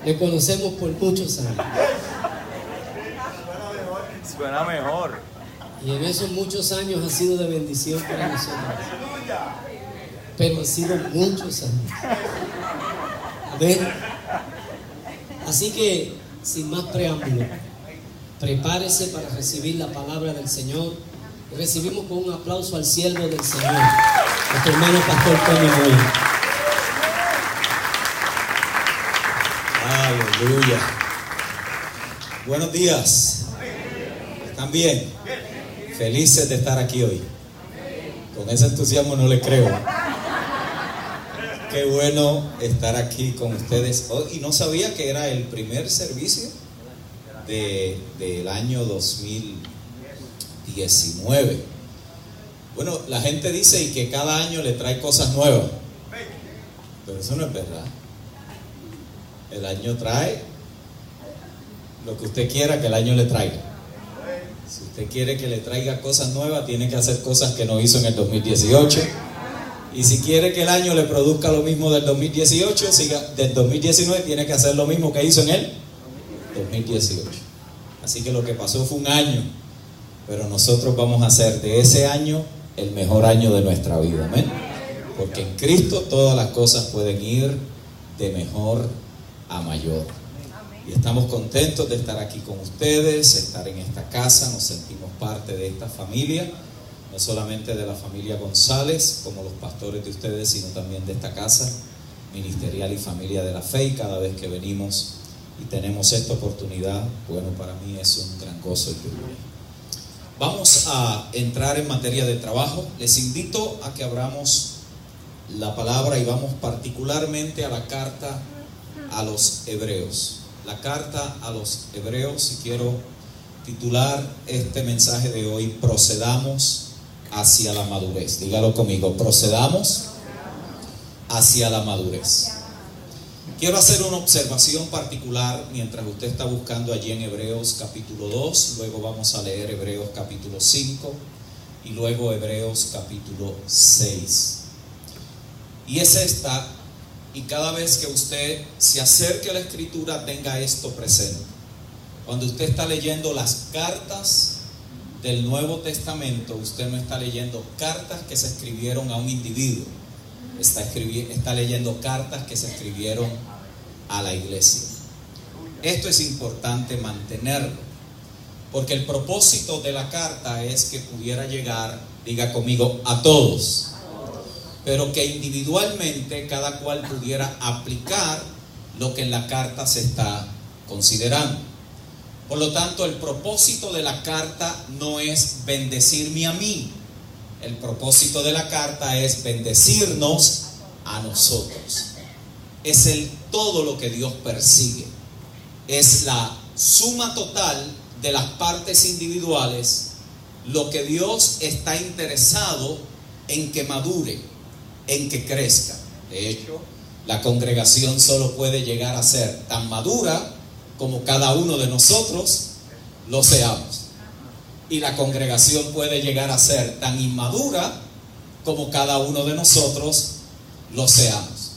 Le conocemos por muchos años. Suena mejor. Y en esos muchos años ha sido de bendición para nosotros. Pero han sido muchos años. ¿Ven? Así que, sin más preámbulo, prepárese para recibir la palabra del Señor. Y recibimos con un aplauso al siervo del Señor, nuestro hermano Pastor Tony Moya. Aleluya. Buenos días. ¿Están bien? Felices de estar aquí hoy. Con ese entusiasmo no le creo. Qué bueno estar aquí con ustedes hoy. Y no sabía que era el primer servicio del año 2019. Bueno, la gente dice y que cada año le trae cosas nuevas. Pero eso no es verdad. El año trae lo que usted quiera que el año le traiga. Si usted quiere que le traiga cosas nuevas, tiene que hacer cosas que no hizo en el 2018. Y si quiere que el año le produzca lo mismo del 2018, del 2019, tiene que hacer lo mismo que hizo en el 2018. Así que lo que pasó fue un año, pero nosotros vamos a hacer de ese año el mejor año de nuestra vida. Amén. Porque en Cristo todas las cosas pueden ir de mejor a mayor. Y estamos contentos de estar aquí con ustedes, estar en esta casa. Nos sentimos parte de esta familia, no solamente de la familia González, como los pastores de ustedes, sino también de esta casa ministerial y familia de la fe. Y cada vez que venimos y tenemos esta oportunidad, bueno, para mí es un gran gozo y privilegio. Vamos a entrar en materia de trabajo. Les invito a que abramos la palabra y vamos particularmente a la carta a los Hebreos. La carta a los Hebreos, y quiero titular este mensaje de hoy: procedamos hacia la madurez. Dígalo conmigo: procedamos hacia la madurez. Quiero hacer una observación particular mientras usted está buscando allí en Hebreos capítulo 2, luego vamos a leer Hebreos capítulo 5 y luego Hebreos capítulo 6. Y es esta, y cada vez que usted se acerque a la Escritura, tenga esto presente. Cuando usted está leyendo las cartas del Nuevo Testamento, usted no está leyendo cartas que se escribieron a un individuo, está leyendo cartas que se escribieron a la iglesia. Esto es importante mantenerlo, porque el propósito de la carta es que pudiera llegar, diga conmigo, a todos, pero que individualmente cada cual pudiera aplicar lo que en la carta se está considerando. Por lo tanto, el propósito de la carta no es bendecirme a mí. El propósito de la carta es bendecirnos a nosotros. Es todo lo que Dios persigue. Es la suma total de las partes individuales, lo que Dios está interesado en que madure, en que crezca. De hecho, la congregación solo puede llegar a ser tan madura como cada uno de nosotros lo seamos. Y la congregación puede llegar a ser tan inmadura como cada uno de nosotros lo seamos.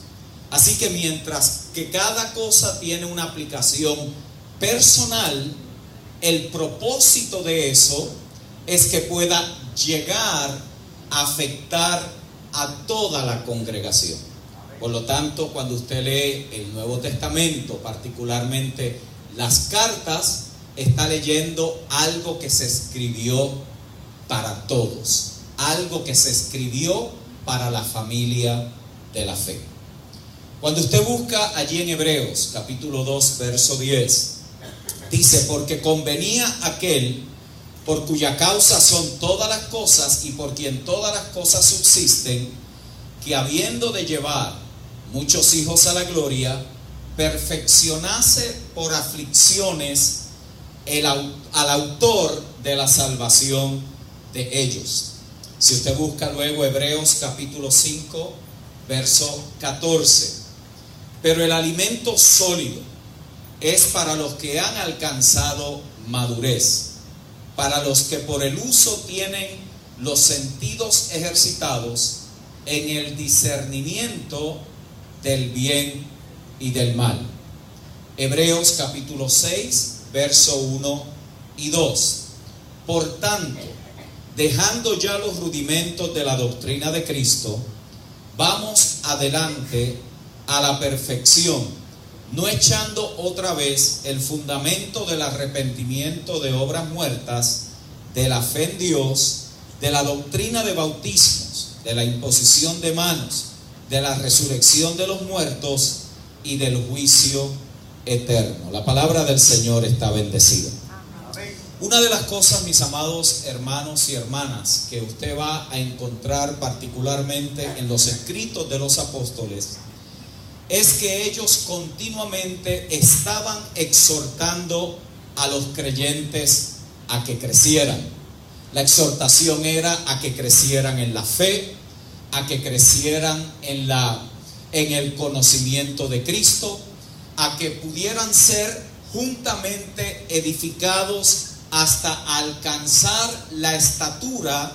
Así que mientras que cada cosa tiene una aplicación personal, el propósito de eso es que pueda llegar a afectar a toda la congregación. Por lo tanto, cuando usted lee el Nuevo Testamento, particularmente las cartas, está leyendo algo que se escribió para todos, algo que se escribió para la familia de la fe. Cuando usted busca allí en Hebreos capítulo 2 verso 10, dice: porque convenía aquel por cuya causa son todas las cosas y por quien todas las cosas subsisten, que habiendo de llevar muchos hijos a la gloria, perfeccionase por aflicciones al autor de la salvación de ellos. Si usted busca luego Hebreos capítulo 5 verso 14: pero el alimento sólido es para los que han alcanzado madurez, para los que por el uso tienen los sentidos ejercitados en el discernimiento del bien y del mal. Hebreos capítulo 6, verso 1 y 2. Por tanto, dejando ya los rudimentos de la doctrina de Cristo, vamos adelante a la perfección, no echando otra vez el fundamento del arrepentimiento de obras muertas, de la fe en Dios, de la doctrina de bautismos, de la imposición de manos, de la resurrección de los muertos y del juicio eterno. La palabra del Señor está bendecida. Una de las cosas, mis amados hermanos y hermanas, que usted va a encontrar particularmente en los escritos de los apóstoles, es que ellos continuamente estaban exhortando a los creyentes a que crecieran. La exhortación era a que crecieran en la fe, a que crecieran en el conocimiento de Cristo, a que pudieran ser juntamente edificados hasta alcanzar la estatura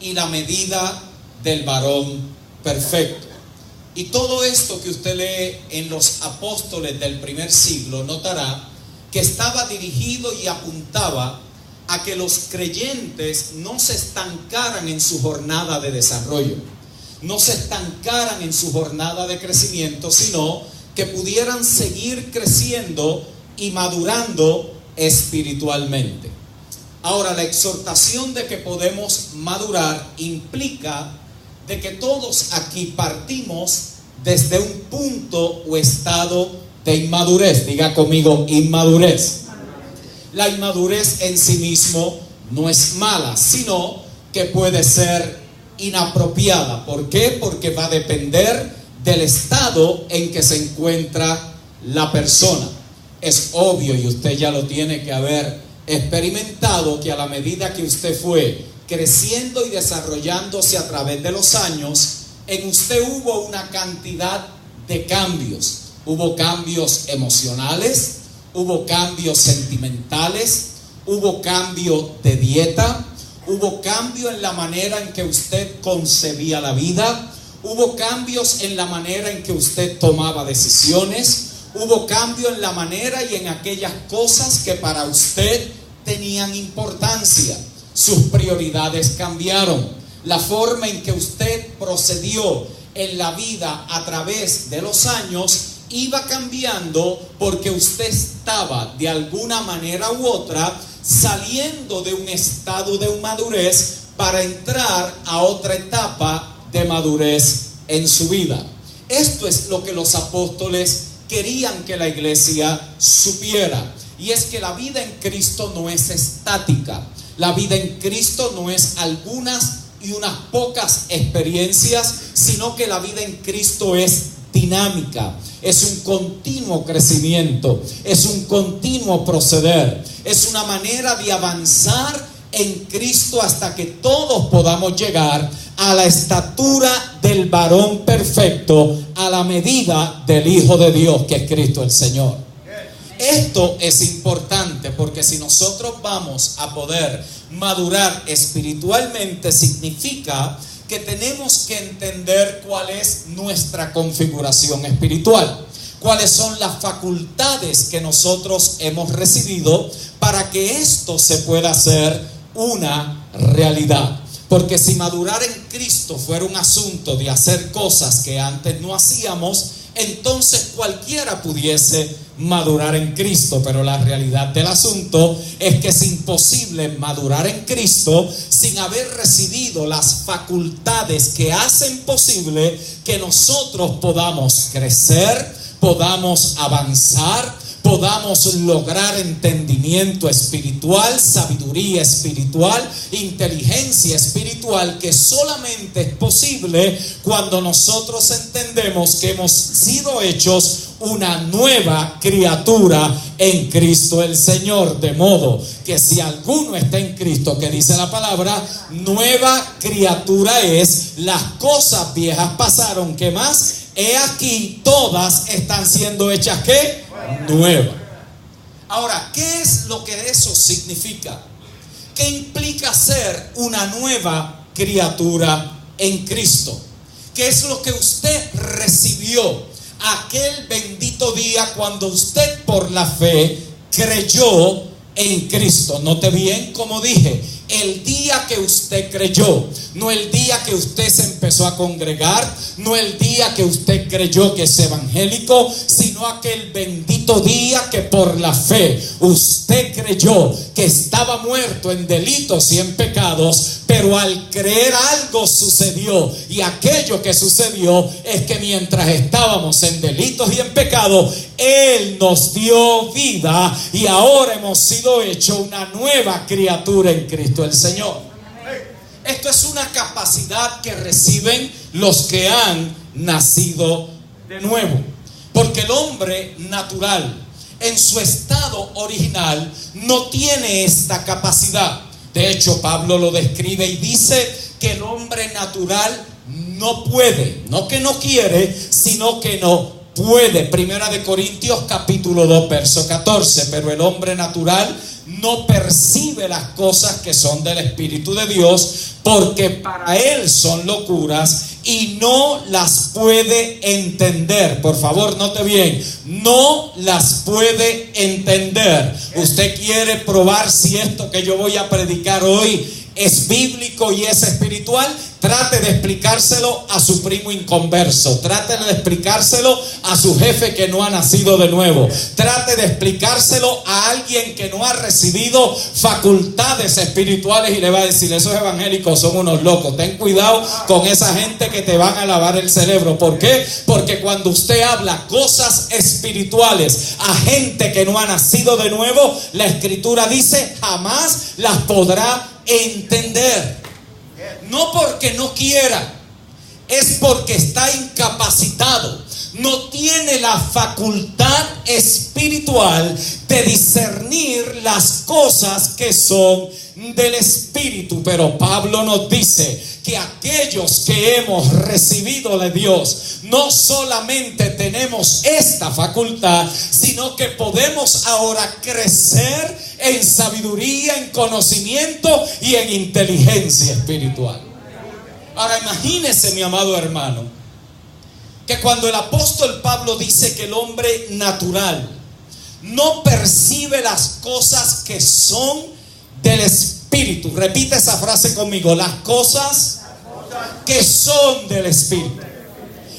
y la medida del varón perfecto. Y todo esto que usted lee en los apóstoles del primer siglo, notará que estaba dirigido y apuntaba a que los creyentes no se estancaran en su jornada de desarrollo, no se estancaran en su jornada de crecimiento, sino que pudieran seguir creciendo y madurando espiritualmente. Ahora, la exhortación de que podemos madurar implica de que todos aquí partimos desde un punto o estado de inmadurez. Diga conmigo, inmadurez. La inmadurez en sí mismo no es mala, sino que puede ser inapropiada. ¿Por qué? Porque va a depender del estado en que se encuentra la persona. Es obvio, y usted ya lo tiene que haber experimentado, que a la medida que usted fue creciendo y desarrollándose a través de los años, en usted hubo una cantidad de cambios. Hubo cambios emocionales, hubo cambios sentimentales, hubo cambio de dieta, hubo cambio en la manera en que usted concebía la vida, hubo cambios en la manera en que usted tomaba decisiones, hubo cambio en la manera y en aquellas cosas que para usted tenían importancia. Sus prioridades cambiaron. La forma en que usted procedió en la vida a través de los años iba cambiando, porque usted estaba de alguna manera u otra saliendo de un estado de madurez para entrar a otra etapa de madurez en su vida. Esto es lo que los apóstoles querían que la iglesia supiera, y es que la vida en Cristo no es estática. La vida en Cristo no es algunas y unas pocas experiencias, sino que la vida en Cristo es dinámica, es un continuo crecimiento, es un continuo proceder, es una manera de avanzar en Cristo hasta que todos podamos llegar a la estatura del varón perfecto, a la medida del Hijo de Dios, que es Cristo el Señor. Esto es importante, porque si nosotros vamos a poder madurar espiritualmente, significa que tenemos que entender cuál es nuestra configuración espiritual, cuáles son las facultades que nosotros hemos recibido para que esto se pueda hacer una realidad. Porque si madurar en Cristo fuera un asunto de hacer cosas que antes no hacíamos, entonces cualquiera pudiese madurar en Cristo. Pero la realidad del asunto es que es imposible madurar en Cristo sin haber recibido las facultades que hacen posible que nosotros podamos crecer, podamos avanzar, podamos lograr entendimiento espiritual, sabiduría espiritual, inteligencia espiritual, que solamente es posible cuando nosotros entendemos que hemos sido hechos una nueva criatura en Cristo el Señor. De modo que si alguno está en Cristo, que dice la palabra, nueva criatura es. Las cosas viejas pasaron, ¿qué más? He aquí, todas están siendo hechas, ¿qué? Nueva. Ahora, ¿qué es lo que eso significa? ¿Qué implica ser una nueva criatura en Cristo? ¿Qué es lo que usted recibió aquel bendito día cuando usted por la fe creyó en Cristo. Note bien como dije, el día que usted creyó, no el día que usted se empezó a congregar, no el día que usted creyó que es evangélico, sino aquel bendito día que por la fe usted creyó que estaba muerto en delitos y en pecados, pero al creer algo sucedió, y aquello que sucedió es que mientras estábamos en delitos y en pecado, Él nos dio vida y ahora hemos sido hechos una nueva criatura en Cristo el Señor. Esto es una capacidad que reciben los que han nacido de nuevo, porque el hombre natural en su estado original no tiene esta capacidad. De hecho, Pablo lo describe y dice que el hombre natural no puede, no que no quiere, sino que no puede. Primera de Corintios capítulo 2 verso 14. Pero el hombre natural no percibe las cosas que son del Espíritu de Dios, porque para él son locuras y no las puede entender. Por favor, note bien, no las puede entender. Usted quiere probar si esto que yo voy a predicar hoy es bíblico y es espiritual. Trate de explicárselo a su primo inconverso. Trate de explicárselo a su jefe que no ha nacido de nuevo. Trate de explicárselo a alguien que no ha recibido facultades espirituales y le va a decir: esos evangélicos son unos locos. Ten cuidado con esa gente que te van a lavar el cerebro. ¿Por qué? Porque cuando usted habla cosas espirituales a gente que no ha nacido de nuevo, la Escritura dice jamás las podrá entender. No porque no quiera, es porque está incapacitado. No tiene la facultad espiritual de discernir las cosas que son del Espíritu. Pero Pablo nos dice que aquellos que hemos recibido de Dios, no solamente tenemos esta facultad, sino que podemos ahora crecer en sabiduría, en conocimiento y en inteligencia espiritual. Ahora imagínese, mi amado hermano, que cuando el apóstol Pablo dice que el hombre natural no percibe las cosas que son del Espíritu, repite esa frase conmigo: las cosas que son del Espíritu.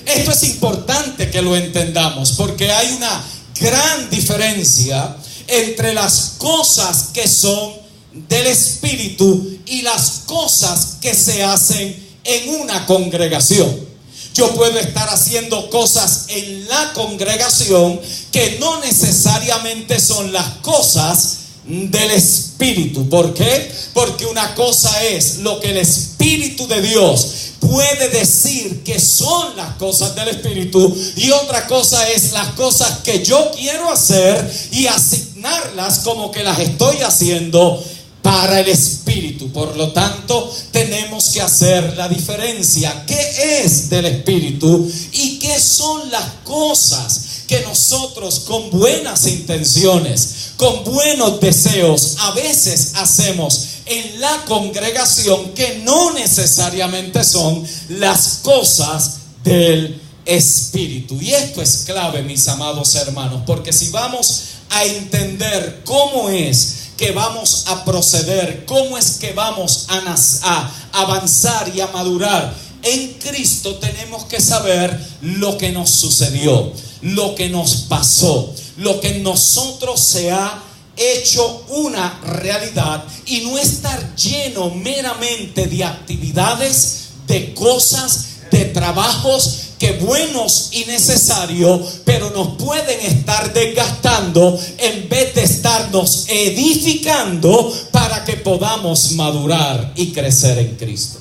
Esto es importante que lo entendamos, porque hay una gran diferencia entre las cosas que son del Espíritu y las cosas que se hacen en una congregación. Yo puedo estar haciendo cosas en la congregación que no necesariamente son las cosas del Espíritu. ¿Por qué? Porque una cosa es lo que el Espíritu de Dios puede decir que son las cosas del Espíritu, y otra cosa es las cosas que yo quiero hacer y asignarlas como que las estoy haciendo para el Espíritu. Por lo tanto, tenemos que hacer la diferencia. ¿Qué es del Espíritu y qué son las cosas que nosotros con buenas intenciones, con buenos deseos, a veces hacemos en la congregación que no necesariamente son las cosas del Espíritu? Y esto es clave, mis amados hermanos, porque si vamos a entender cómo es que vamos a proceder, cómo es que vamos a avanzar y a madurar en Cristo, tenemos que saber lo que nos sucedió, lo que nos pasó, lo que en nosotros se ha hecho una realidad, y no estar lleno meramente de actividades, de cosas, de trabajos que buenos y necesarios, pero nos pueden estar desgastando en vez de estarnos edificando para que podamos madurar y crecer en Cristo.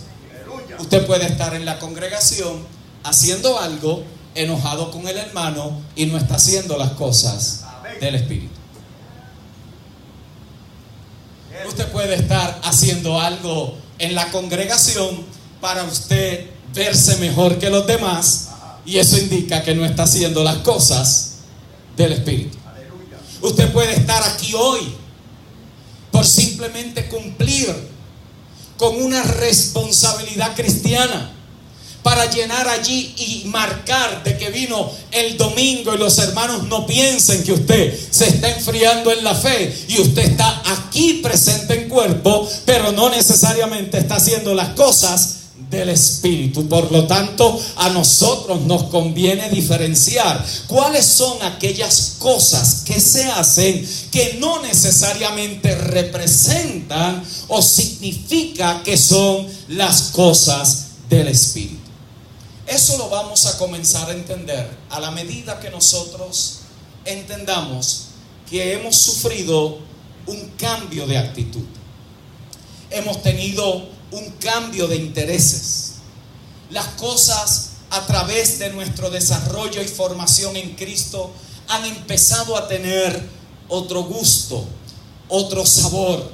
Usted puede estar en la congregación haciendo algo, enojado con el hermano, y no está haciendo las cosas del Espíritu. Usted puede estar haciendo algo en la congregación para usted verse mejor que los demás, y eso indica que no está haciendo las cosas del Espíritu. Usted puede estar aquí hoy por simplemente cumplir con una responsabilidad cristiana, para llenar allí y marcar de que vino el domingo, y los hermanos no piensen que usted se está enfriando en la fe y usted está aquí presente en cuerpo, pero no necesariamente está haciendo las cosas del Espíritu. Por lo tanto, a nosotros nos conviene diferenciar cuáles son aquellas cosas que se hacen que no necesariamente representan o significa que son las cosas del Espíritu. Eso lo vamos a comenzar a entender a la medida que nosotros entendamos que hemos sufrido un cambio de actitud. Hemos tenido un cambio de intereses. Las cosas a través de nuestro desarrollo y formación en Cristo han empezado a tener otro gusto, otro sabor.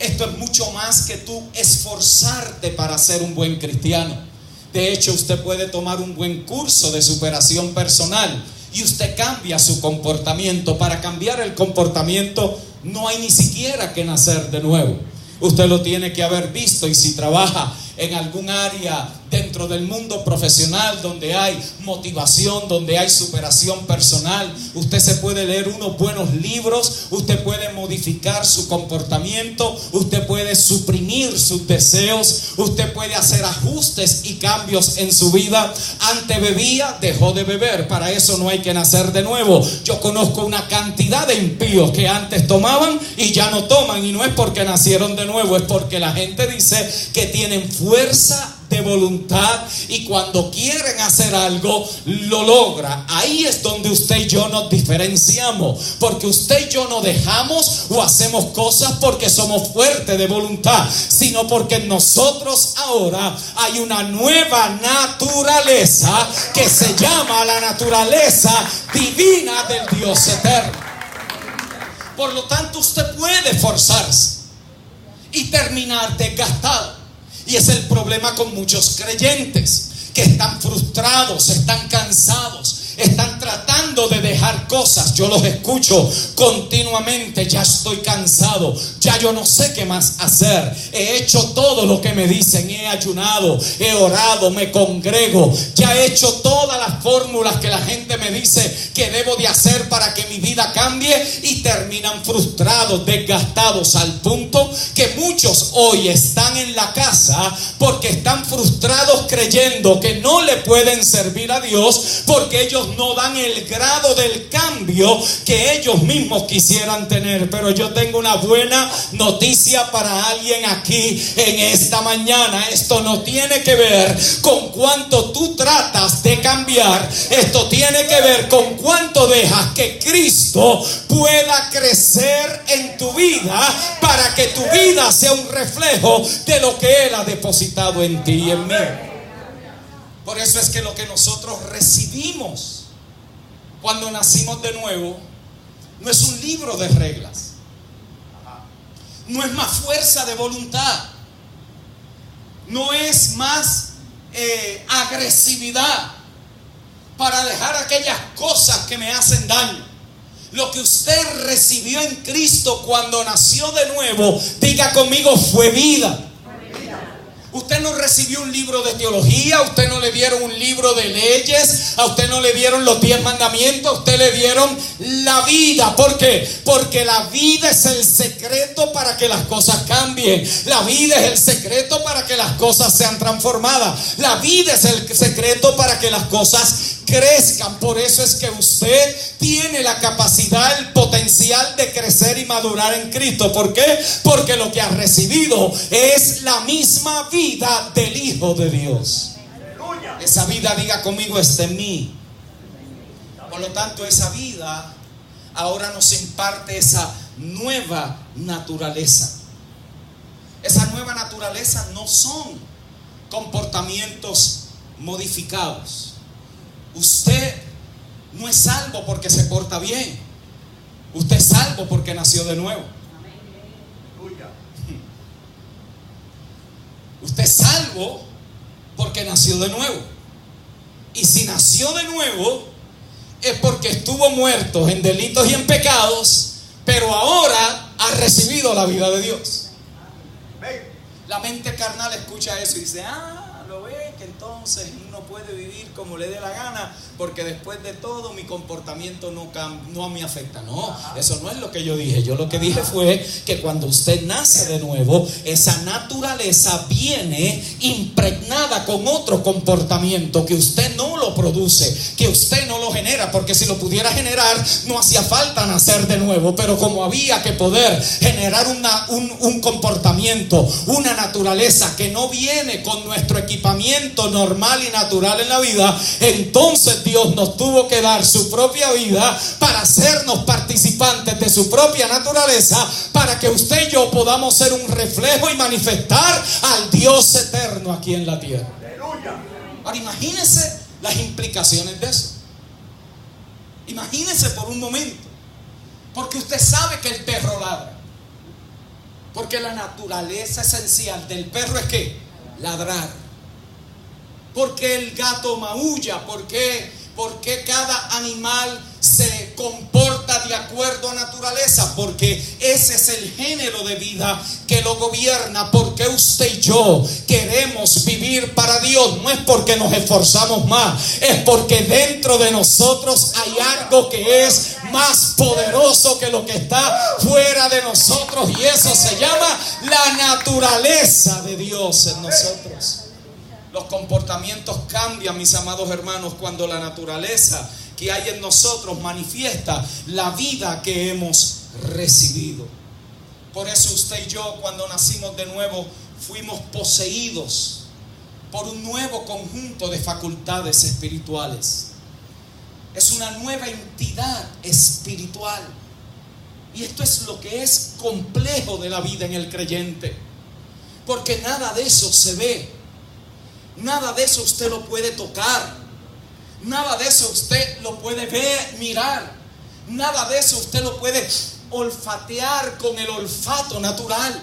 Esto es mucho más que tú esforzarte para ser un buen cristiano. De hecho, usted puede tomar un buen curso de superación personal y usted cambia su comportamiento. Para cambiar el comportamiento no hay ni siquiera que nacer de nuevo. Usted lo tiene que haber visto, y si trabaja en algún área dentro del mundo profesional donde hay motivación, donde hay superación personal, usted se puede leer unos buenos libros, usted puede modificar su comportamiento, usted puede suprimir sus deseos, usted puede hacer ajustes y cambios en su vida. Antes bebía, dejó de beber. Para eso no hay que nacer de nuevo. Yo conozco una cantidad de impíos que antes tomaban y ya no toman, y no es porque nacieron de nuevo, es porque la gente dice que tienen fuerza de voluntad y cuando quieren hacer algo lo logra. Ahí es donde usted y yo nos diferenciamos, porque usted y yo no dejamos o hacemos cosas porque somos fuertes de voluntad, sino porque en nosotros ahora hay una nueva naturaleza que se llama la naturaleza divina del Dios eterno. Por lo tanto, usted puede forzarse y terminar desgastado. Y es el problema con muchos creyentes que están frustrados, están cansados, están tratando de dejar cosas. Yo los escucho continuamente: ya estoy cansado, ya yo no sé qué más hacer, he hecho todo lo que me dicen, he ayunado, he orado, me congrego, ya he hecho todas las fórmulas que la gente me dice que debo de hacer para que mi vida cambie, y terminan frustrados, desgastados, al punto que muchos hoy están en la casa porque están frustrados creyendo que no le pueden servir a Dios porque ellos no dan el grado del cambio que ellos mismos quisieran tener. Pero yo tengo una buena noticia para alguien aquí en esta mañana. Esto no tiene que ver con cuánto tú tratas de cambiar, esto tiene que ver con cuánto dejas que Cristo pueda crecer en tu vida para que tu vida sea un reflejo de lo que Él ha depositado en ti y en mí. Por eso es que lo que nosotros recibimos cuando nacimos de nuevo no es un libro de reglas, no es más fuerza de voluntad, no es más agresividad para dejar aquellas cosas que me hacen daño. Lo que usted recibió en Cristo cuando nació de nuevo, diga conmigo, fue vida. Usted no recibió un libro de teología, a usted no le dieron un libro de leyes, a usted no le dieron los 10 mandamientos, a usted le dieron la vida. ¿Por qué? Porque la vida es el secreto para que las cosas cambien. La vida es el secreto para que las cosas sean transformadas. La vida es el secreto para que las cosas crezcan. Por eso es que usted tiene la capacidad, el potencial de crecer y madurar en Cristo. ¿Por qué? Porque lo que ha recibido es la misma vida del Hijo de Dios. Esa vida, diga conmigo, está en mí. Por lo tanto, esa vida ahora nos imparte esa nueva naturaleza. Esa nueva naturaleza no son comportamientos modificados. Usted no es salvo porque se porta bien. Usted es salvo porque nació de nuevo. Usted es salvo porque nació de nuevo. Y si nació de nuevo es porque estuvo muerto en delitos y en pecados, pero ahora ha recibido la vida de Dios. La mente carnal escucha eso y dice: lo ve, porque entonces uno puede vivir como le dé la gana, porque después de todo mi comportamiento no me afecta. No, eso no es lo que yo dije. Yo lo que dije fue que cuando usted nace de nuevo, esa naturaleza viene impregnada con otro comportamiento que usted no lo produce, que usted no lo genera, porque si lo pudiera generar no hacía falta nacer de nuevo. Pero como había que poder generar un comportamiento, una naturaleza que no viene con nuestro equipamiento normal y natural en la vida, entonces Dios nos tuvo que dar su propia vida para hacernos participantes de su propia naturaleza, para que usted y yo podamos ser un reflejo y manifestar al Dios eterno aquí en la tierra. Ahora imagínese las implicaciones de eso. Imagínese por un momento, porque usted sabe que el perro ladra, porque la naturaleza esencial del perro es ¿qué? Ladrar. Porque el gato maulla, porque cada animal se comporta de acuerdo a naturaleza, porque ese es el género de vida que lo gobierna. Porque usted y yo queremos vivir para Dios, no es porque nos esforzamos más, es porque dentro de nosotros hay algo que es más poderoso que lo que está fuera de nosotros, y eso se llama la naturaleza de Dios en nosotros. Los comportamientos cambian, mis amados hermanos, cuando la naturaleza que hay en nosotros manifiesta la vida que hemos recibido. Por eso usted y yo, cuando nacimos de nuevo, fuimos poseídos por un nuevo conjunto de facultades espirituales. Es una nueva entidad espiritual. Y esto es lo que es complejo de la vida en el creyente, porque nada de eso se ve. Nada de eso usted lo puede tocar. Nada de eso usted lo puede ver, mirar. Nada de eso usted lo puede olfatear con el olfato natural.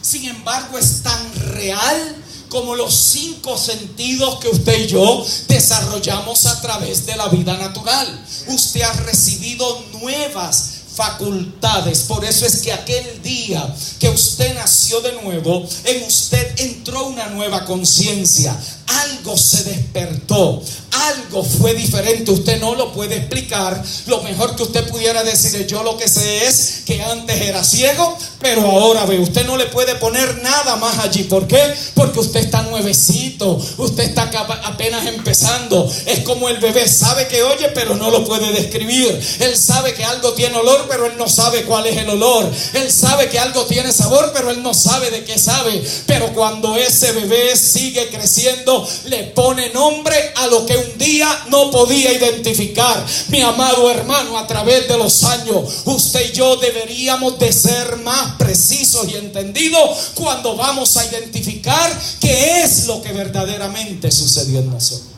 Sin embargo, es tan real como los 5 sentidos que usted y yo desarrollamos a través de la vida natural. Usted ha recibido nuevas facultades. Por eso es que aquel día que usted nació de nuevo, en usted entró una nueva conciencia. Algo se despertó, algo fue diferente. Usted no lo puede explicar. Lo mejor que usted pudiera decir es: yo lo que sé es que antes era ciego, pero ahora ve. Usted no le puede poner nada más allí. ¿Por qué? Porque usted está nuevecito, usted está apenas empezando. Es como el bebé, sabe que oye, pero no lo puede describir. Él sabe que algo tiene olor, pero él no sabe cuál es el olor. Él sabe que algo tiene sabor, pero él no sabe de qué sabe. Pero cuando ese bebé sigue creciendo, le pone nombre a lo que un día no podía identificar. Mi amado hermano, a través de los años, usted y yo deberíamos de ser más precisos y entendidos cuando vamos a identificar qué es lo que verdaderamente sucedió en nosotros.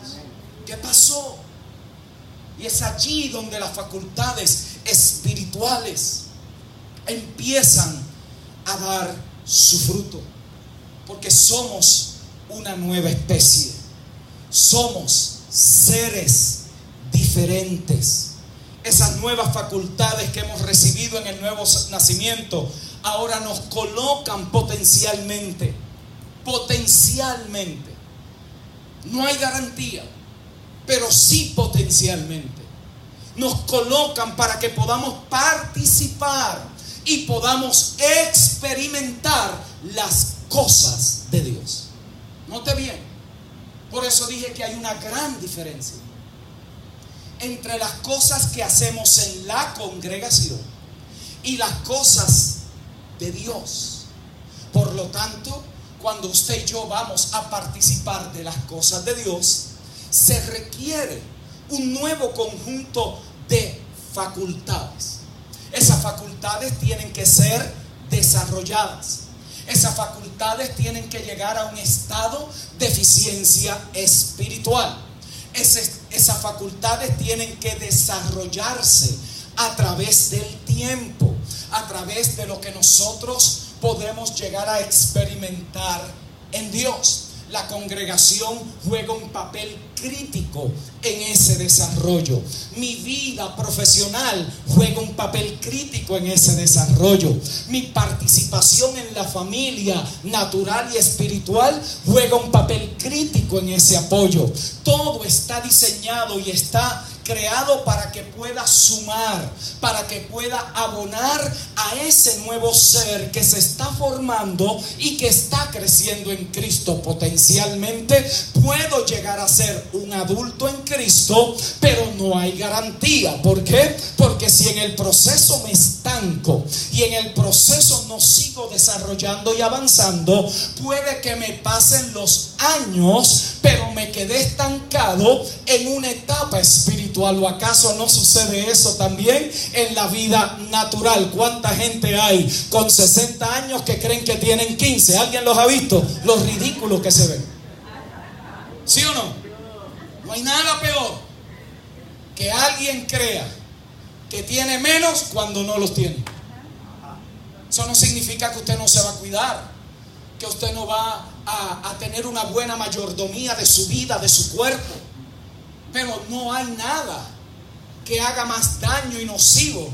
¿Qué pasó? Y es allí donde las facultades espirituales empiezan a dar su fruto, porque somos una nueva especie, somos seres diferentes. Esas nuevas facultades que hemos recibido en el nuevo nacimiento ahora nos colocan potencialmente, no hay garantía, pero sí potencialmente, nos colocan para que podamos participar y podamos experimentar las cosas de Dios. Note bien, por eso dije que hay una gran diferencia entre las cosas que hacemos en la congregación y las cosas de Dios. Por lo tanto, cuando usted y yo vamos a participar de las cosas de Dios, se requiere un nuevo conjunto de facultades. Esas facultades tienen que ser desarrolladas. Esas facultades tienen que llegar a un estado de eficiencia espiritual. Esas facultades tienen que desarrollarse a través del tiempo, a través de lo que nosotros podemos llegar a experimentar en Dios. La congregación juega un papel crítico en ese desarrollo. Mi vida profesional juega un papel crítico en ese desarrollo. Mi participación en la familia natural y espiritual juega un papel crítico en ese apoyo. Todo está diseñado y está creado para que pueda sumar, para que pueda abonar a ese nuevo ser que se está formando y que está creciendo en Cristo. Potencialmente puedo llegar a ser un adulto en Cristo, pero no hay garantía. ¿Por qué? Porque si en el proceso me estanco y en el proceso no sigo desarrollando y avanzando, puede que me pasen los años, pero me quedé estancado en una etapa espiritual. ¿O acaso no sucede eso también en la vida natural? ¿Cuánta gente hay con 60 años que creen que tienen 15? ¿Alguien los ha visto? Los ridículos que se ven. ¿Sí o no? No hay nada peor que alguien crea que tiene menos cuando no los tiene. Eso no significa que usted no se va a cuidar, que usted no va a tener una buena mayordomía de su vida, de su cuerpo. Pero no hay nada que haga más daño y nocivo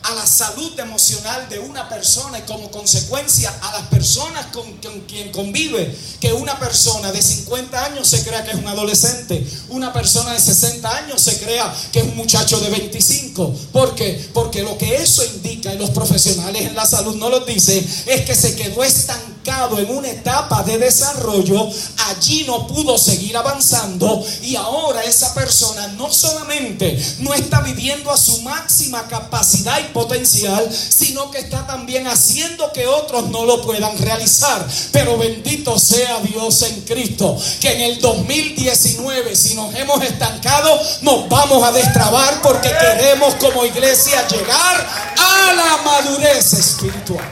a la salud emocional de una persona y como consecuencia a las personas con quien convive, que una persona de 50 años se crea que es un adolescente, una persona de 60 años se crea que es un muchacho de 25. ¿Por qué? Porque lo que eso indica, y los profesionales en la salud no lo dicen, es que se quedó estancado en una etapa de desarrollo, allí no pudo seguir avanzando y ahora esa persona no solamente no está viviendo a su máxima capacidad y potencial, sino que está también haciendo que otros no lo puedan realizar. Pero bendito sea Dios en Cristo, que en el 2019, si nos hemos estancado, nos vamos a destrabar, porque queremos como iglesia llegar a la madurez espiritual.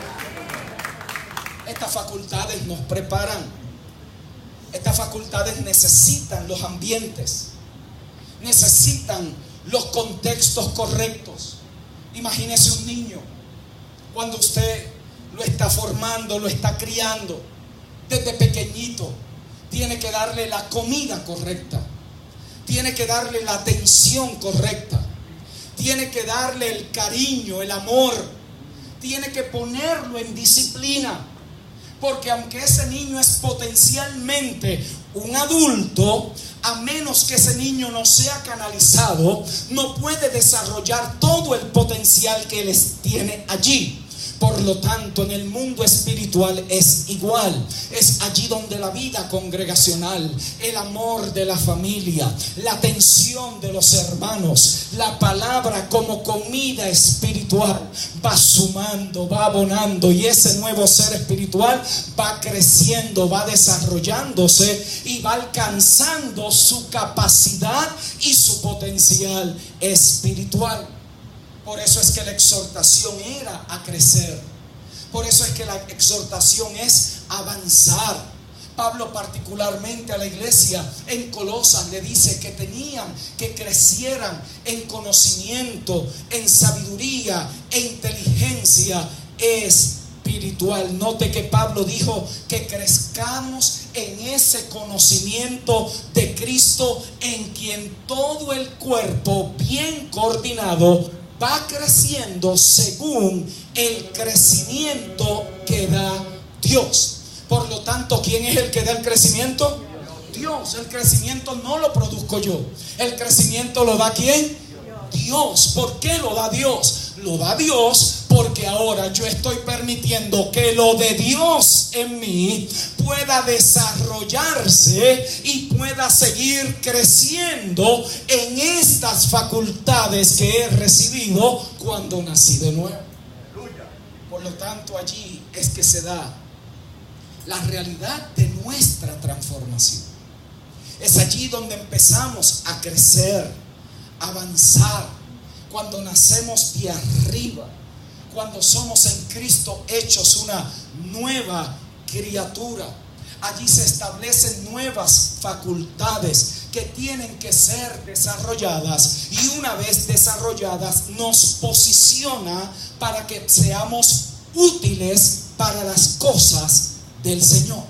Estas facultades nos preparan. Estas facultades necesitan los ambientes, necesitan los contextos correctos. Imagínese un niño, cuando usted lo está formando, lo está criando, desde pequeñito, tiene que darle la comida correcta, tiene que darle la atención correcta, tiene que darle el cariño, el amor, tiene que ponerlo en disciplina. Porque aunque ese niño es potencialmente un adulto, a menos que ese niño no sea canalizado, no puede desarrollar todo el potencial que él tiene allí. Por lo tanto, en el mundo espiritual es igual. Es allí donde la vida congregacional, el amor de la familia, la atención de los hermanos, la palabra como comida espiritual va sumando, va abonando, y ese nuevo ser espiritual va creciendo, va desarrollándose y va alcanzando su capacidad y su potencial espiritual. Por eso es que la exhortación era a crecer. Por eso es que la exhortación es avanzar. Pablo particularmente a la iglesia en Colosas le dice que que crecieran en conocimiento, en sabiduría e inteligencia espiritual. Note que Pablo dijo que crezcamos en ese conocimiento de Cristo, en quien todo el cuerpo bien coordinado va creciendo según el crecimiento que da Dios. Por lo tanto, ¿quién es el que da el crecimiento? Dios. El crecimiento no lo produzco yo. El crecimiento lo da ¿quién? Dios. ¿Por qué lo da Dios? Lo da Dios porque ahora yo estoy permitiendo que lo de Dios en mí pueda desarrollarse y pueda seguir creciendo en estas facultades que he recibido cuando nací de nuevo. Por lo tanto, allí es que se da la realidad de nuestra transformación. Es allí donde empezamos a crecer, a avanzar, cuando nacemos de arriba, cuando somos en Cristo hechos una nueva criatura. Allí se establecen nuevas facultades que tienen que ser desarrolladas, y una vez desarrolladas nos posiciona para que seamos útiles para las cosas del Señor.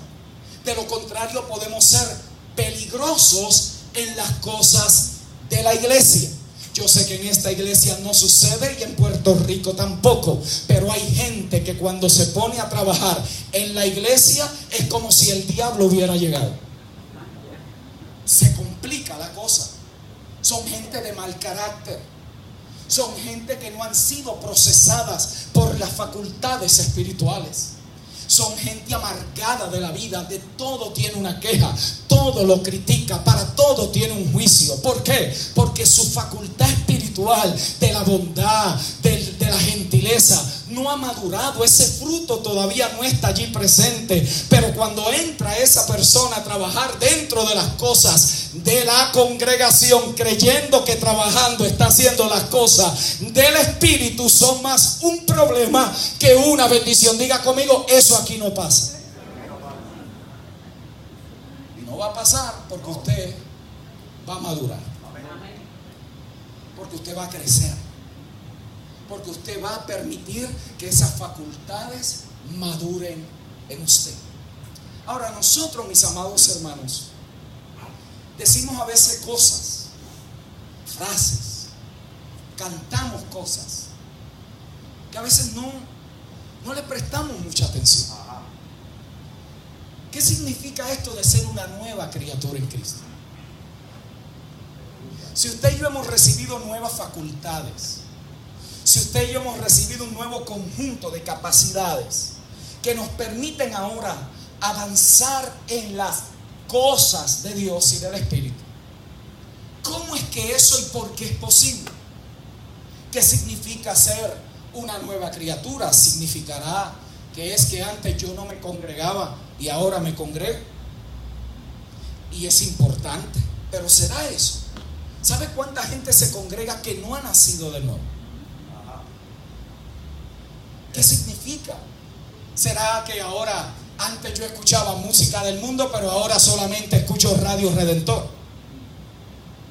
De lo contrario, podemos ser peligrosos en las cosas de la iglesia. Yo sé que en esta iglesia no sucede y en Puerto Rico tampoco, pero hay gente que cuando se pone a trabajar en la iglesia es como si el diablo hubiera llegado. Se complica la cosa. Son gente de mal carácter. Son gente que no han sido procesadas por las facultades espirituales. Son gente amargada de la vida, de todo tiene una queja, todo lo critica, para todo tiene un juicio. ¿Por qué? Porque su facultad espiritual de la bondad, de la gentileza, no ha madurado. Ese fruto todavía no está allí presente. Pero cuando entra esa persona a trabajar dentro de las cosas de la congregación, creyendo que trabajando está haciendo las cosas del Espíritu, son más un problema que una bendición. Diga conmigo, eso aquí no pasa. Y no va a pasar porque usted va a madurar, porque usted va a crecer, porque usted va a permitir que esas facultades maduren en usted. Ahora nosotros, mis amados hermanos, decimos a veces cosas, frases, cantamos cosas que a veces no le prestamos mucha atención. ¿Qué significa esto de ser una nueva criatura en Cristo? Si usted y yo hemos recibido nuevas facultades, si usted y yo hemos recibido un nuevo conjunto de capacidades que nos permiten ahora avanzar en las cosas de Dios y del Espíritu, ¿cómo es que eso y por qué es posible? ¿Qué significa ser una nueva criatura? Significará que es que antes yo no me congregaba y ahora me congrego. Y es importante, pero ¿será eso? ¿Sabe cuánta gente se congrega que no ha nacido de nuevo? ¿Qué significa? ¿Será que ahora, antes yo escuchaba música del mundo, pero ahora solamente escucho Radio Redentor?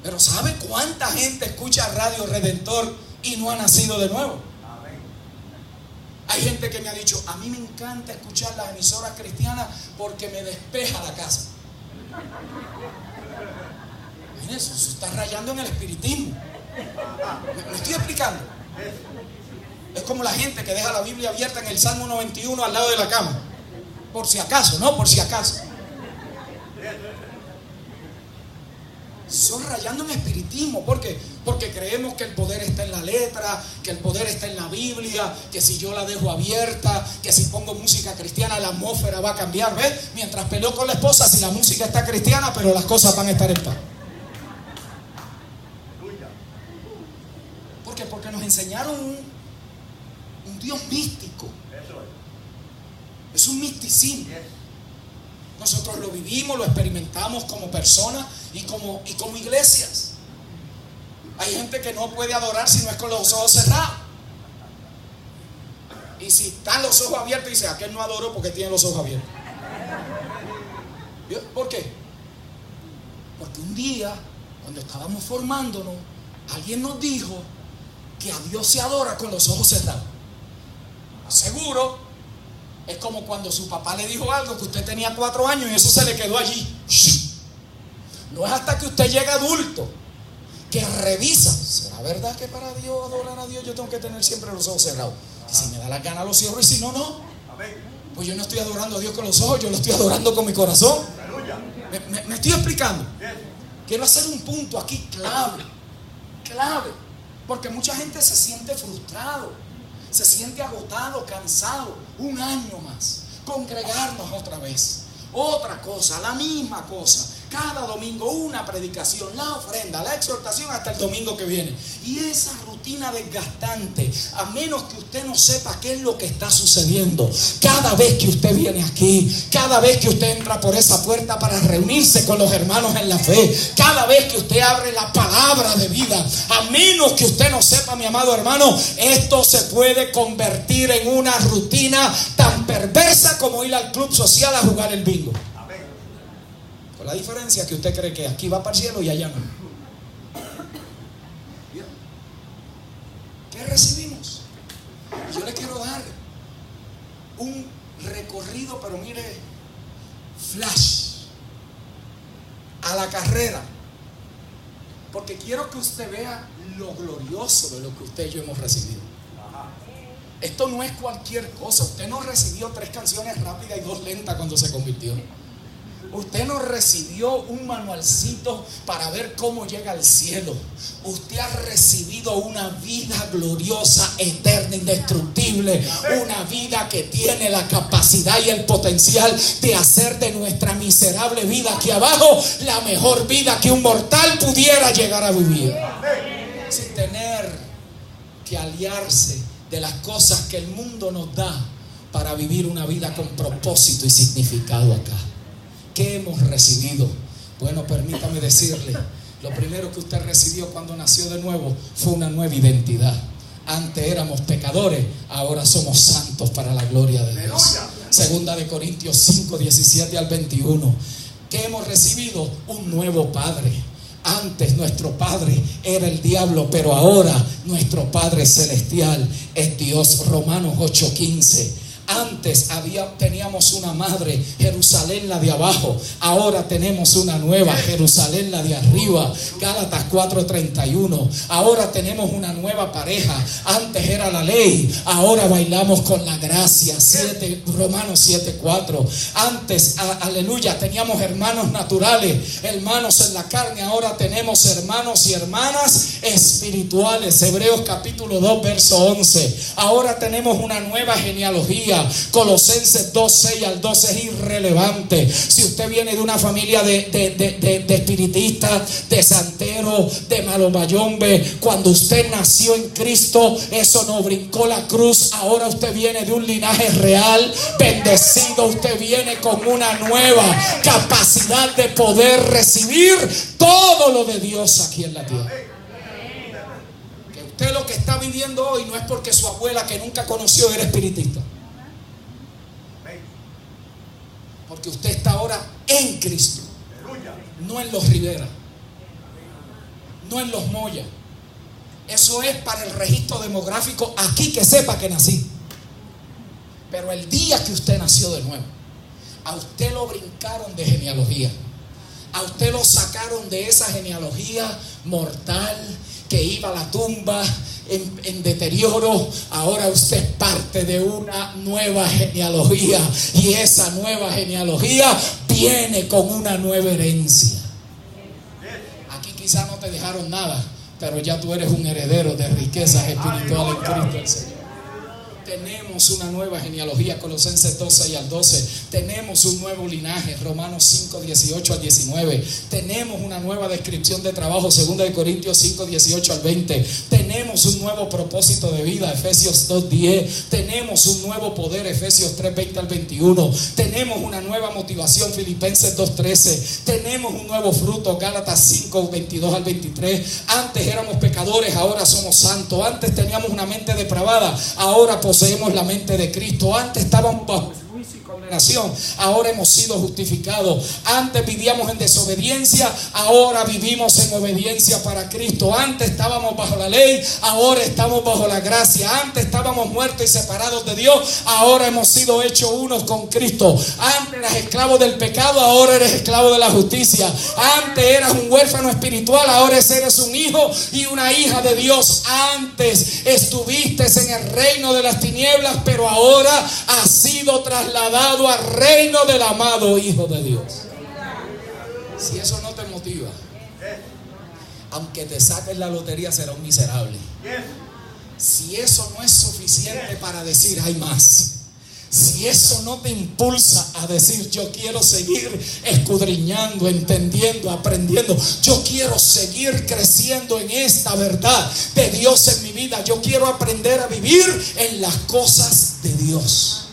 Pero ¿sabe cuánta gente escucha Radio Redentor y no ha nacido de nuevo? Hay gente que me ha dicho, a mí me encanta escuchar las emisoras cristianas porque me despeja la casa. Miren, eso se está rayando en el espiritismo. ¿Me estoy explicando? Es como la gente que deja la Biblia abierta en el Salmo 91 al lado de la cama. Por si acaso, no por si acaso. Son rayando en espiritismo. ¿Por qué? Porque creemos que el poder está en la letra, que el poder está en la Biblia, que si yo la dejo abierta, que si pongo música cristiana la atmósfera va a cambiar. ¿Ves? Mientras peleo con la esposa, si la música está cristiana, pero las cosas van a estar en paz. ¿Por qué? Porque nos enseñaron un Dios místico. Es un misticismo. Nosotros lo vivimos, lo experimentamos como personas y como iglesias. Hay gente que no puede adorar si no es con los ojos cerrados. Y si están los ojos abiertos, dice, aquel no adoró porque tiene los ojos abiertos. ¿Por qué? Porque un día, cuando estábamos formándonos, alguien nos dijo que a Dios se adora con los ojos cerrados. Seguro. Es como cuando su papá le dijo algo que usted tenía 4 años y eso se le quedó allí. No es hasta que usted llega adulto que revisa. ¿Será verdad que para Dios, adorar a Dios, yo tengo que tener siempre los ojos cerrados? Y si me da la gana los cierro y si no, no. Pues yo no estoy adorando a Dios con los ojos, yo lo estoy adorando con mi corazón. ¿Me estoy explicando? Quiero hacer un punto aquí clave. Porque mucha gente se siente frustrado. Se siente agotado, cansado. Un año más. Congregarnos otra vez. Otra cosa, la misma cosa. Cada domingo una predicación, la ofrenda, la exhortación hasta el domingo que viene. Y esa rutina desgastante, a menos que usted no sepa qué es lo que está sucediendo. Cada vez que usted viene aquí, cada vez que usted entra por esa puerta para reunirse con los hermanos en la fe, cada vez que usted abre la palabra de vida, a menos que usted no sepa, mi amado hermano, esto se puede convertir en una rutina tan perversa como ir al club social a jugar el bingo. Con la diferencia que usted cree que aquí va para el cielo y allá no. ¿Qué recibimos? Yo le quiero dar un recorrido, pero mire, flash a la carrera, porque quiero que usted vea lo glorioso de lo que usted y yo hemos recibido. Esto no es cualquier cosa. Usted no recibió 3 canciones rápidas y 2 lentas cuando se convirtió. Usted no recibió un manualcito para ver cómo llega al cielo. Usted ha recibido una vida gloriosa, eterna, indestructible. Una vida que tiene la capacidad y el potencial de hacer de nuestra miserable vida aquí abajo la mejor vida que un mortal pudiera llegar a vivir, sin tener que aliarse de las cosas que el mundo nos da para vivir una vida con propósito y significado acá. ¿Qué hemos recibido? Bueno, permítame decirle, lo primero que usted recibió cuando nació de nuevo fue una nueva identidad. Antes éramos pecadores, ahora somos santos para la gloria de Dios. Segunda de Corintios 5, 17 al 21. ¿Qué hemos recibido? Un nuevo Padre. Antes nuestro padre era el diablo, pero ahora nuestro Padre celestial es Dios. Romanos 8:15. Antes teníamos una madre, Jerusalén la de abajo. Ahora tenemos una nueva, Jerusalén la de arriba. Gálatas 4:31. Ahora tenemos una nueva pareja. Antes era la ley, ahora bailamos con la gracia. Romanos 7:4. Antes, aleluya, teníamos hermanos naturales, hermanos en la carne. Ahora tenemos hermanos y hermanas espirituales. Hebreos capítulo 2, verso 11. Ahora tenemos una nueva genealogía. Colosenses 2, 6 al 12 es irrelevante. Si usted viene de una familia de espiritistas, de santeros, de malomayombe, cuando usted nació en Cristo, eso no brincó la cruz. Ahora usted viene de un linaje real, bendecido. Usted viene con una nueva capacidad de poder recibir todo lo de Dios aquí en la tierra. Que usted lo que está viviendo hoy no es porque su abuela, que nunca conoció, era espiritista. Porque usted está ahora en Cristo, no en los Rivera, no en los Moya. Eso es para el registro demográfico aquí, que sepa que nací. Pero el día que usted nació de nuevo, a usted lo brincaron de genealogía. A usted lo sacaron de esa genealogía mortal que iba a la tumba en deterioro. Ahora usted es parte de una nueva genealogía, y esa nueva genealogía viene con una nueva herencia. Aquí quizás no te dejaron nada, pero ya tú eres un heredero de riquezas espirituales en Cristo el Señor. Tenemos una nueva genealogía, Colosenses 12 y al 12. Tenemos un nuevo linaje, Romanos 5, 18 al 19. Tenemos una nueva descripción de trabajo, Segunda de Corintios 5, 18 al 20. Tenemos un nuevo propósito de vida, Efesios 2, 10. Tenemos un nuevo poder, Efesios 3, 20 al 21. Tenemos una nueva motivación, Filipenses 2, 13. Tenemos un nuevo fruto, Gálatas 5, 22 al 23. Antes éramos pecadores, ahora somos santos. Antes teníamos una mente depravada, ahora poseemos la mente de Cristo. Antes estábamos bajo juicio y condenación, ahora hemos sido justificados. Antes vivíamos en desobediencia, ahora vivimos en obediencia para Cristo. Antes estábamos bajo la ley, ahora estamos bajo la gracia. Antes estábamos muertos y separados de Dios, ahora hemos sido hechos unos con Cristo. Antes eras esclavo del pecado, ahora eres esclavo de la justicia. Antes eras un huérfano espiritual, ahora eres un hijo y una hija de Dios. Antes estuviste en el reino de las tinieblas, pero ahora has sido trasladado al reino del amado Hijo de Dios. Si eso no te motiva, aunque te saques la lotería, será un miserable. Si eso no es suficiente para decir hay más, si eso no te impulsa a decir yo quiero seguir escudriñando, entendiendo, aprendiendo, yo quiero seguir creciendo en esta verdad de Dios en mi vida, yo quiero aprender a vivir en las cosas de Dios,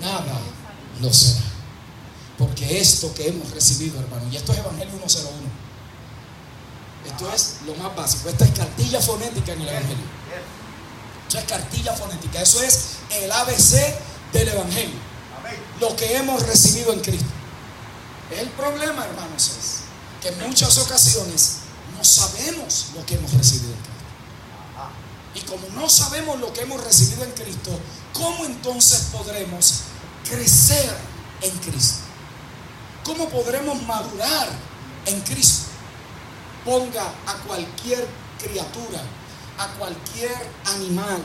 nada lo será. Porque esto que hemos recibido, hermano, y esto es Evangelio 1:01, esto es lo más básico. Esta es cartilla fonética en el Evangelio. Esto es cartilla fonética, eso es el ABC del Evangelio, lo que hemos recibido en Cristo. El problema, hermanos, es que en muchas ocasiones no sabemos lo que hemos recibido en Cristo. Y como no sabemos lo que hemos recibido en Cristo, ¿cómo entonces podremos crecer en Cristo? ¿Cómo podremos madurar en Cristo? Ponga a cualquier criatura, a cualquier animal,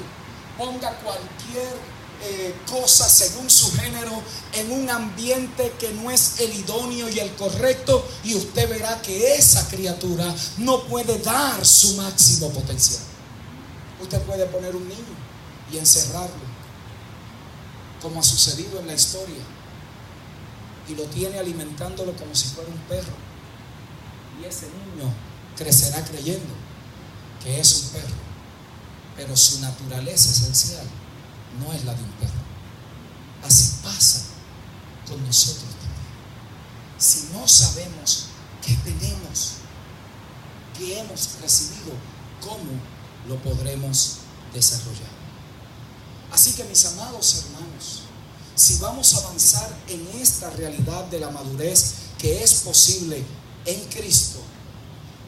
ponga cualquier cosa según su género en un ambiente que no es el idóneo y el correcto, y usted verá que esa criatura no puede dar su máximo potencial. Usted puede poner un niño y encerrarlo, como ha sucedido en la historia, y lo tiene alimentándolo como si fuera un perro, y ese niño crecerá creyendo que es un perro, pero su naturaleza esencial no es la de un perro. Así pasa con nosotros también. Si no sabemos qué tenemos, qué hemos recibido, ¿cómo lo podremos desarrollar? Así que, mis amados hermanos, si vamos a avanzar en esta realidad de la madurez que es posible en Cristo,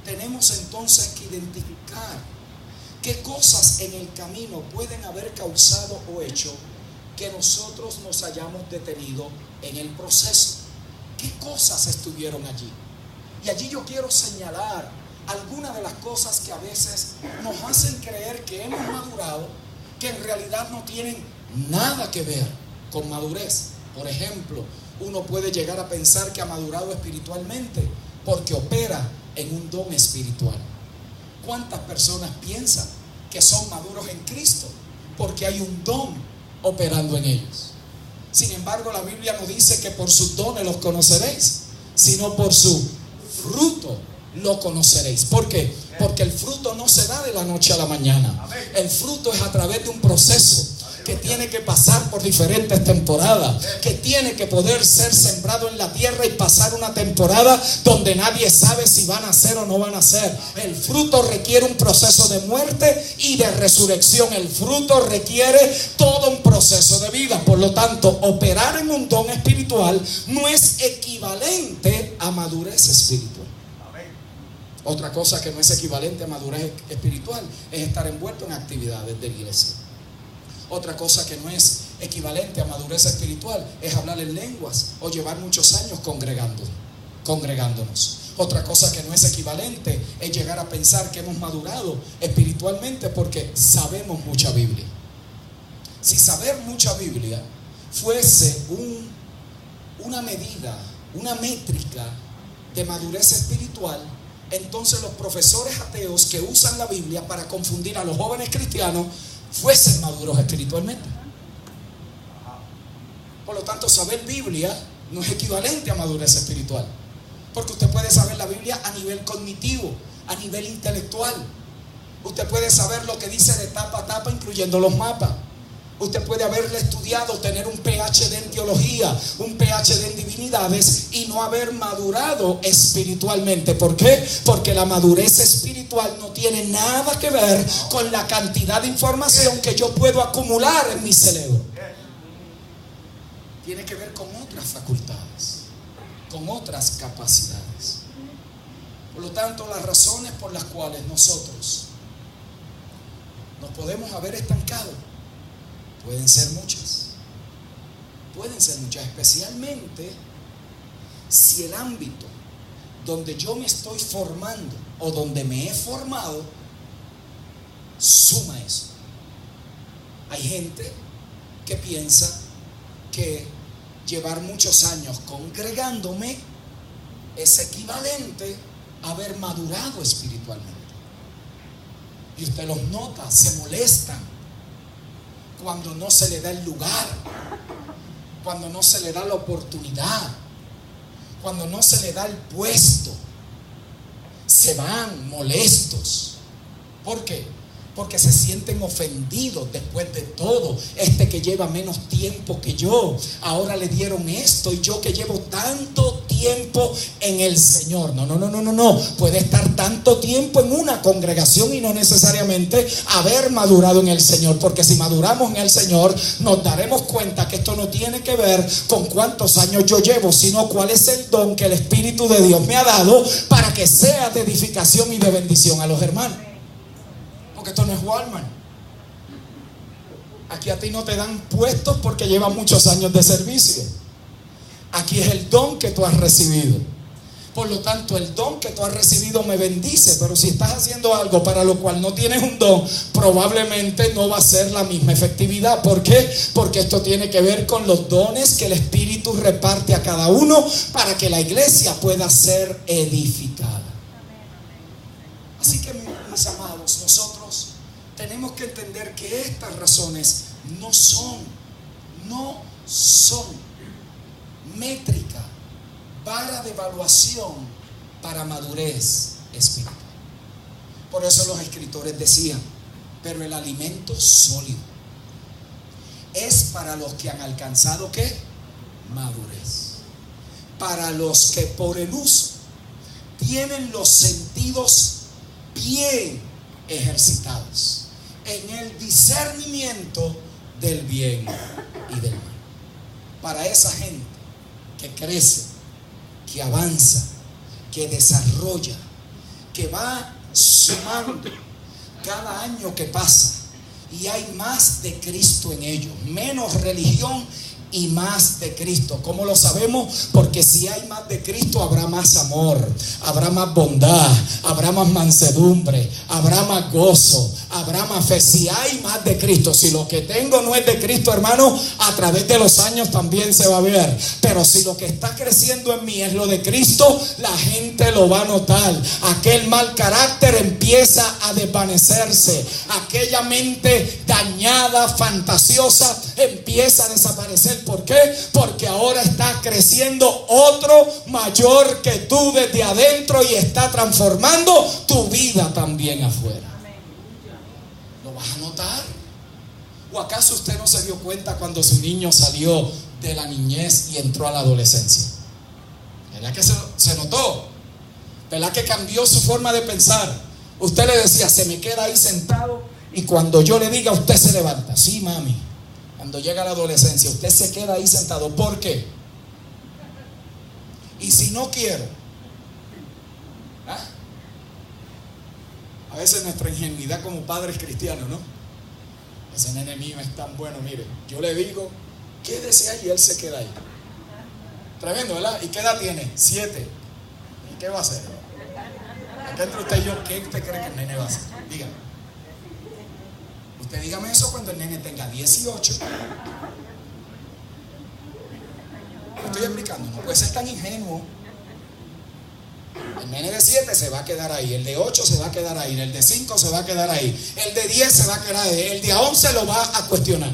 tenemos entonces que identificar qué cosas en el camino pueden haber causado o hecho que nosotros nos hayamos detenido en el proceso. ¿Qué cosas estuvieron allí? Y allí yo quiero señalar algunas de las cosas que a veces nos hacen creer que hemos madurado, que en realidad no tienen nada que ver con madurez. Por ejemplo, uno puede llegar a pensar que ha madurado espiritualmente porque opera en un don espiritual. ¿Cuántas personas piensan que son maduros en Cristo porque hay un don operando en ellos? Sin embargo, la Biblia no dice que por sus dones los conoceréis, sino por su fruto lo conoceréis. ¿Por qué? Porque el fruto no se da de la noche a la mañana. El fruto es a través de un proceso que tiene que pasar por diferentes temporadas, que tiene que poder ser sembrado en la tierra y pasar una temporada donde nadie sabe si van a nacer o no van a nacer. El fruto requiere un proceso de muerte y de resurrección. El fruto requiere todo un proceso de vida. Por lo tanto, operar en un don espiritual no es equivalente a madurez espiritual. Otra cosa que no es equivalente a madurez espiritual es estar envuelto en actividades de la iglesia. Otra cosa que no es equivalente a madurez espiritual es hablar en lenguas o llevar muchos años congregándonos. Otra cosa que no es equivalente es llegar a pensar que hemos madurado espiritualmente porque sabemos mucha Biblia. Si saber mucha Biblia fuese una medida, una métrica de madurez espiritual, entonces los profesores ateos que usan la Biblia para confundir a los jóvenes cristianos fuesen maduros espiritualmente. Por lo tanto, saber Biblia no es equivalente a madurez espiritual, porque usted puede saber la Biblia a nivel cognitivo, a nivel intelectual. Usted puede saber lo que dice de tapa a tapa, incluyendo los mapas. Usted puede haberle estudiado, tener un PhD en teología, un PhD en divinidades y no haber madurado espiritualmente. ¿Por qué? Porque la madurez espiritual no tiene nada que ver con la cantidad de información que yo puedo acumular en mi cerebro. Tiene que ver con otras facultades, con otras capacidades. Por lo tanto, las razones por las cuales nosotros nos podemos haber estancado pueden ser muchas, especialmente si el ámbito donde yo me estoy formando o donde me he formado suma eso. Hay gente que piensa que llevar muchos años congregándome es equivalente a haber madurado espiritualmente. Y usted los nota, se molestan cuando no se le da el lugar, cuando no se le da la oportunidad, cuando no se le da el puesto. Se van molestos. ¿Por qué? Porque se sienten ofendidos después de todo. Este que lleva menos tiempo que yo, ahora le dieron esto, y yo que llevo tanto tiempo en el Señor. No. Puede estar tanto tiempo en una congregación y no necesariamente haber madurado en el Señor. Porque si maduramos en el Señor, nos daremos cuenta que esto no tiene que ver con cuántos años yo llevo, sino cuál es el don que el Espíritu de Dios me ha dado para que sea de edificación y de bendición a los hermanos. Porque esto no es Walmart. Aquí a ti no te dan puestos porque llevas muchos años de servicio. Aquí es el don que tú has recibido. Por lo tanto, el don que tú has recibido me bendice, pero si estás haciendo algo para lo cual no tienes un don, probablemente no va a ser la misma efectividad. ¿Por qué? Porque esto tiene que ver con los dones que el Espíritu reparte a cada uno para que la iglesia pueda ser edificada. Así que, mis amados, nosotros tenemos que entender que estas razones no son métrica, vara de evaluación para madurez espiritual. Por eso los escritores decían, pero el alimento sólido es para los que han alcanzado ¿qué? Madurez. Para los que por el uso tienen los sentidos bien ejercitados en el discernimiento del bien y del mal. Para esa gente que crece, que avanza, que desarrolla, que va sumando cada año que pasa y hay más de Cristo en ellos, menos religión y más de Cristo. ¿Cómo lo sabemos? Porque si hay más de Cristo habrá más amor, habrá más bondad, habrá más mansedumbre, habrá más gozo, habrá más fe. Si hay más de Cristo, si lo que tengo no es de Cristo, hermano, a través de los años también se va a ver. Pero si lo que está creciendo en mí es lo de Cristo, la gente lo va a notar. Aquel mal carácter empieza a desvanecerse. Aquella mente dañada, fantasiosa, empieza a desaparecer. ¿Por qué? Porque ahora está creciendo otro mayor que tú desde adentro y está transformando tu vida también afuera. ¿Lo vas a notar? ¿O acaso usted no se dio cuenta cuando su niño salió de la niñez y entró a la adolescencia? ¿Verdad que se notó? ¿Verdad que cambió su forma de pensar? Usted le decía, se me queda ahí sentado y cuando yo le diga usted se levanta. Sí, mami. Cuando llega la adolescencia, usted se queda ahí sentado. ¿Por qué? Y si no quiero, a veces nuestra ingenuidad como padres cristianos, ¿no? Ese nene mío es tan bueno, mire, yo le digo, quédese ahí y él se queda ahí. Tremendo, ¿verdad? ¿Y qué edad tiene? 7. ¿Y qué va a hacer? Acá entre usted y yo, ¿qué usted cree que el nene va a hacer? Dígame. Usted dígame eso cuando el nene tenga 18. ¿Me estoy explicando? No puede ser tan ingenuo. El nene de 7 se va a quedar ahí, el de 8 se va a quedar ahí, el de 5 se va a quedar ahí, el de 10 se va a quedar ahí, el de 11 lo va a cuestionar,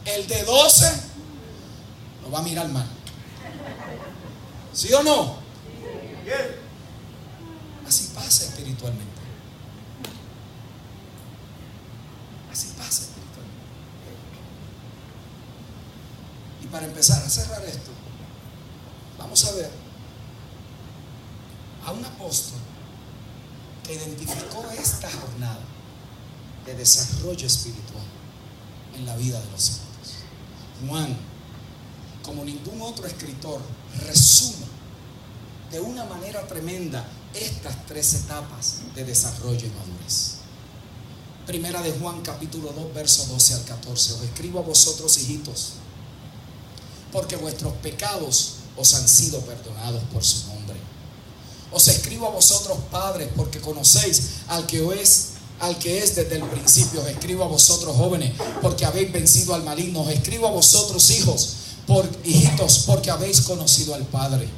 el de 12 lo va a mirar mal. ¿Sí o no? Así pasa espiritualmente. Así pasa espiritualmente. Y para empezar a cerrar esto, vamos a ver a un apóstol que identificó esta jornada de desarrollo espiritual en la vida de los santos. Juan, como ningún otro escritor, resume de una manera tremenda estas 3 etapas de desarrollo y madurez. Primera de Juan capítulo 2 verso 12 al 14. Os escribo a vosotros, hijitos, porque vuestros pecados os han sido perdonados por su nombre. Os escribo a vosotros, padres, porque conocéis al que es desde el principio. Os escribo a vosotros, jóvenes, porque habéis vencido al maligno. Os escribo a vosotros, hijitos, porque habéis conocido al Padre.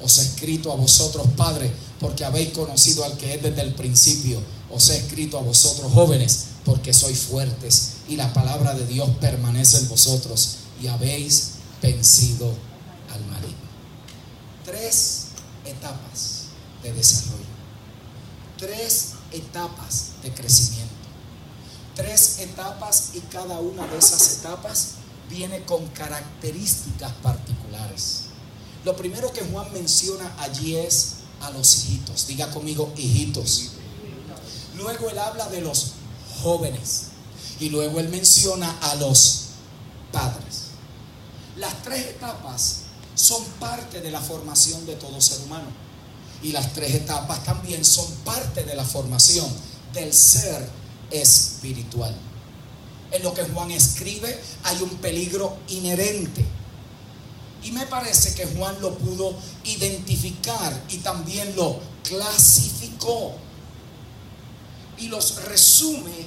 Os he escrito a vosotros, padres, porque habéis conocido al que es desde el principio. Os he escrito a vosotros, jóvenes, porque sois fuertes y la palabra de Dios permanece en vosotros y habéis vencido al maligno. 3 etapas de desarrollo, 3 etapas de crecimiento, 3 etapas, y cada una de esas etapas viene con características particulares. Lo primero que Juan menciona allí es a los hijitos. Diga conmigo, hijitos. Luego él habla de los jóvenes y luego él menciona a los padres. Las 3 etapas son parte de la formación de todo ser humano. Y las 3 etapas también son parte de la formación del ser espiritual. En lo que Juan escribe hay un peligro inherente Y me parece que Juan lo pudo identificar y también lo clasificó. Y los resume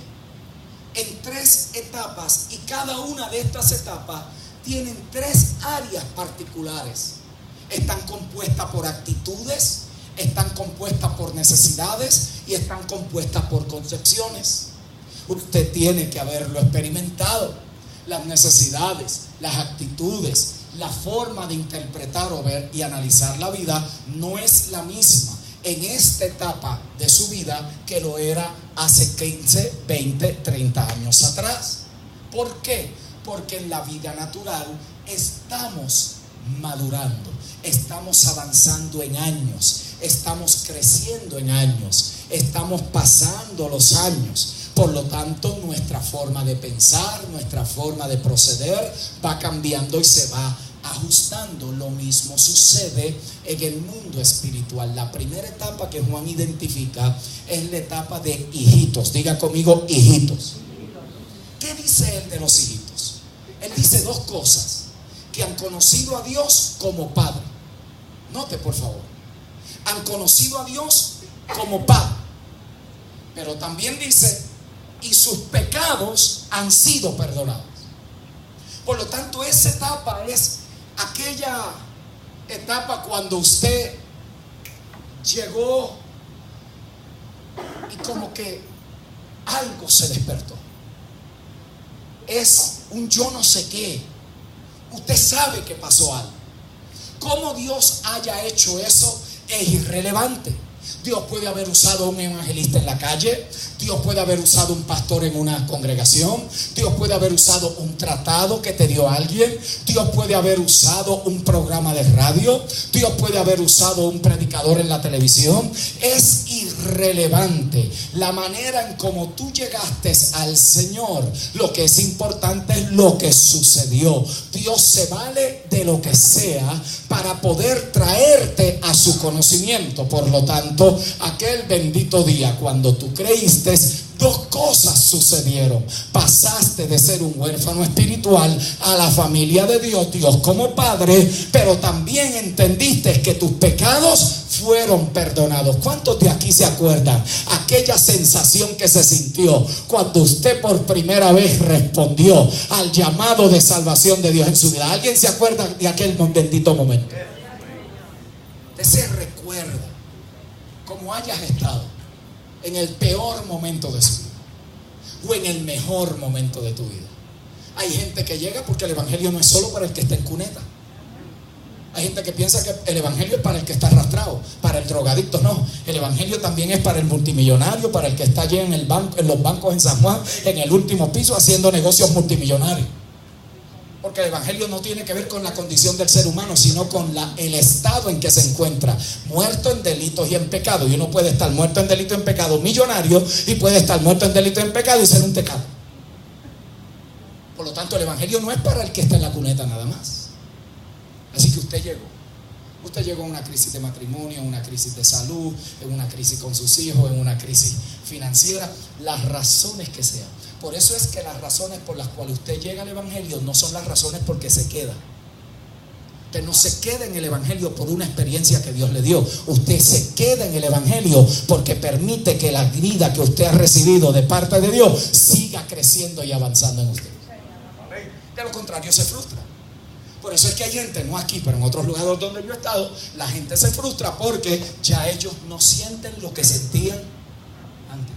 en 3 etapas. Y cada una de estas etapas tienen 3 áreas particulares. Están compuestas por actitudes, están compuestas por necesidades y están compuestas por concepciones. Usted tiene que haberlo experimentado. Las necesidades, las actitudes, la forma de interpretar o ver y analizar la vida no es la misma en esta etapa de su vida que lo era hace 15, 20, 30 años atrás. ¿Por qué? Porque en la vida natural estamos madurando, estamos avanzando en años, estamos creciendo en años, estamos pasando los años. Por lo tanto, nuestra forma de pensar, nuestra forma de proceder va cambiando y se va ajustando. Lo mismo sucede en el mundo espiritual. La primera etapa que Juan identifica es la etapa de hijitos. Diga conmigo, hijitos. ¿Qué dice él de los hijitos? Él dice 2 cosas: que han conocido a Dios como Padre. Note, por favor, han conocido a Dios como Padre. Pero también dice, y sus pecados han sido perdonados. Por lo tanto, esa etapa es aquella etapa cuando usted llegó y como que algo se despertó. Es un yo no sé qué. Usted sabe que pasó algo. Cómo Dios haya hecho eso es irrelevante. Dios puede haber usado a un evangelista en la calle, Dios puede haber usado un pastor en una congregación, Dios puede haber usado un tratado que te dio alguien, Dios puede haber usado un programa de radio, Dios puede haber usado un predicador en la televisión. Es irrelevante la manera en cómo tú llegaste al Señor. Lo que es importante es lo que sucedió. Dios se vale de lo que sea para poder traerte a su conocimiento. Por lo tanto, aquel bendito día cuando tú creíste, 2 cosas sucedieron. Pasaste de ser un huérfano espiritual a la familia de Dios, Dios como Padre, pero también entendiste que tus pecados fueron perdonados. ¿Cuántos de aquí se acuerdan aquella sensación que se sintió cuando usted por primera vez respondió al llamado de salvación de Dios en su vida? ¿Alguien se acuerda de aquel bendito momento? Usted se recuerda como hayas estado en el peor momento de su vida o en el mejor momento de tu vida. Hay gente que llega porque el evangelio no es solo para el que está en cuneta. Hay gente que piensa que el evangelio es para el que está arrastrado, para el drogadicto. No, el evangelio también es para el multimillonario, para el que está allí en los bancos en San Juan, en el último piso, haciendo negocios multimillonarios. Porque el evangelio no tiene que ver con la condición del ser humano, sino con el estado en que se encuentra, muerto en delitos y en pecado. Y uno puede estar muerto en delito y en pecado millonario, y puede estar muerto en delito y en pecado y ser un pecado. Por lo tanto, el evangelio no es para el que está en la cuneta nada más. Así que usted llegó a una crisis de matrimonio, en una crisis de salud, en una crisis con sus hijos, en una crisis financiera, las razones que sean. Por eso es que las razones por las cuales usted llega al evangelio no son las razones porque se queda. Usted no se queda en el evangelio por una experiencia que Dios le dio. Usted se queda en el evangelio porque permite que la vida que usted ha recibido de parte de Dios siga creciendo y avanzando en usted. De lo contrario, se frustra. Por eso es que hay gente, no aquí, pero en otros lugares donde yo he estado, la gente se frustra porque ya ellos no sienten lo que sentían antes.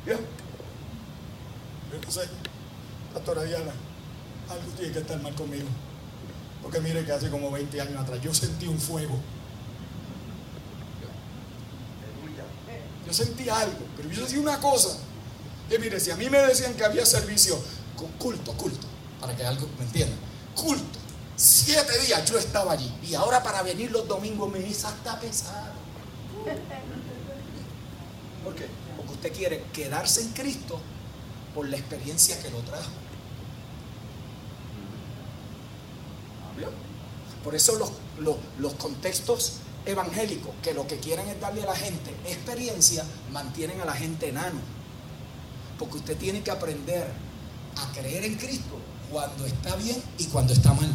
¿Vio? Yo sé, pastora Diana, algo tiene que estar mal conmigo. Porque mire que hace como 20 años atrás yo sentí un fuego. Yo sentí algo, pero yo sentí una cosa. Que mire, si a mí me decían que había servicio con culto, para que algo me entiendan, culto, 7 días yo estaba allí. Y ahora para venir los domingos me dice hasta pesado. ¿Por qué? Porque usted quiere quedarse en Cristo por la experiencia que lo trajo. ¿Vio? Por eso los contextos evangélicos que lo que quieren es darle a la gente experiencia, mantienen a la gente enano. Porque usted tiene que aprender a creer en Cristo cuando está bien y cuando está mal.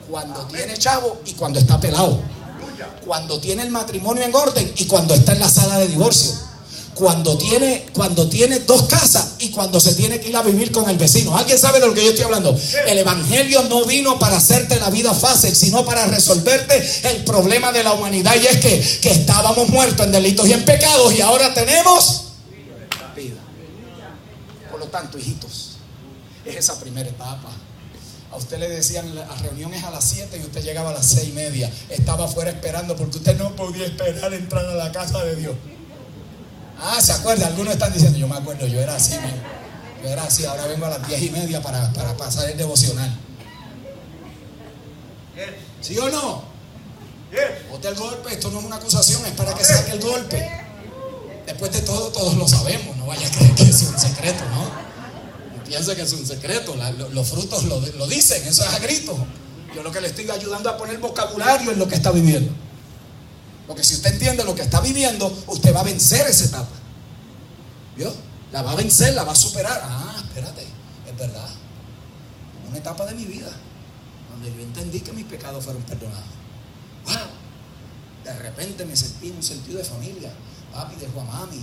cuando tiene chavo y cuando está pelado, cuando tiene el matrimonio en orden y cuando está en la sala de divorcio, cuando tiene 2 casas y cuando se tiene que ir a vivir con el vecino. ¿Alguien sabe de lo que yo estoy hablando? El evangelio no vino para hacerte la vida fácil, sino para resolverte el problema de la humanidad, y es que estábamos muertos en delitos y en pecados y ahora tenemos vida. Por lo tanto, hijitos, es esa primera etapa. A usted le decían las reuniones a las 7 y usted llegaba a las 6:30. Estaba afuera esperando porque usted no podía esperar entrar a la casa de Dios. Ah, ¿se acuerda? Algunos están diciendo, yo me acuerdo, yo era así, yo era así, ahora vengo a las 10:30 para pasar el devocional. ¿Sí o no? Bote el golpe, esto no es una acusación, es para que saque el golpe. Después de todo, todos lo sabemos, no vaya a creer que es un secreto, ¿no? Piensa que es un secreto, los frutos lo dicen, eso es a grito. Yo lo que le estoy ayudando a poner vocabulario en lo que está viviendo. Porque si usted entiende lo que está viviendo, usted va a vencer esa etapa. ¿Vio? La va a vencer, la va a superar. Ah, espérate, es verdad. Una etapa de mi vida donde yo entendí que mis pecados fueron perdonados. ¡Wow! De repente me sentí en un sentido de familia. Papi dejó a mami.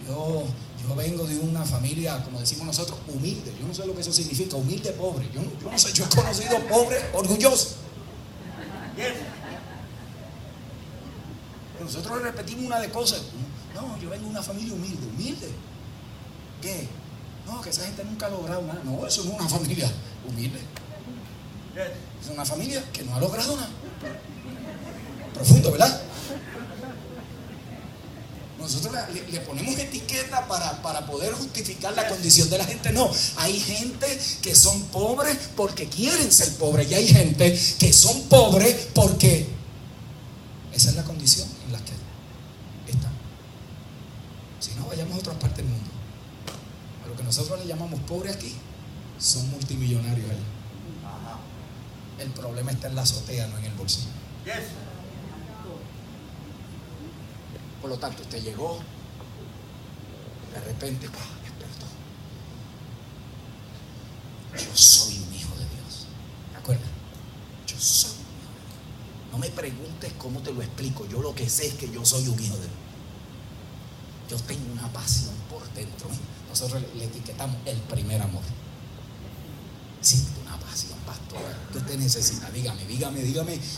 Yo vengo de una familia, como decimos nosotros, humilde. Yo no sé lo que eso significa, humilde, pobre. Yo no sé, yo he conocido pobre, orgulloso. Nosotros repetimos una de cosas. No, yo vengo de una familia humilde. ¿Humilde? ¿Qué? No, que esa gente nunca ha logrado nada. No, eso no es una familia humilde. Es una familia que no ha logrado nada. Profundo, ¿verdad? Nosotros le ponemos etiqueta para poder justificar la condición de la gente. No, hay gente que son pobres porque quieren ser pobres, y hay gente que son pobres porque esa es la condición en la que están. Si no, vayamos a otras partes del mundo. A lo que nosotros le llamamos pobres aquí, son multimillonarios allá. El problema está en la azotea, no en el bolsillo. Por lo tanto, usted llegó, de repente, despertó. Yo soy un hijo de Dios. ¿De acuerdo? Yo soy un hijo de Dios. No me preguntes cómo te lo explico. Yo lo que sé es que yo soy un hijo de Dios. Yo tengo una pasión por dentro. Nosotros le etiquetamos el primer amor. Siento una pasión, pastor. ¿Qué usted necesita? Dígame.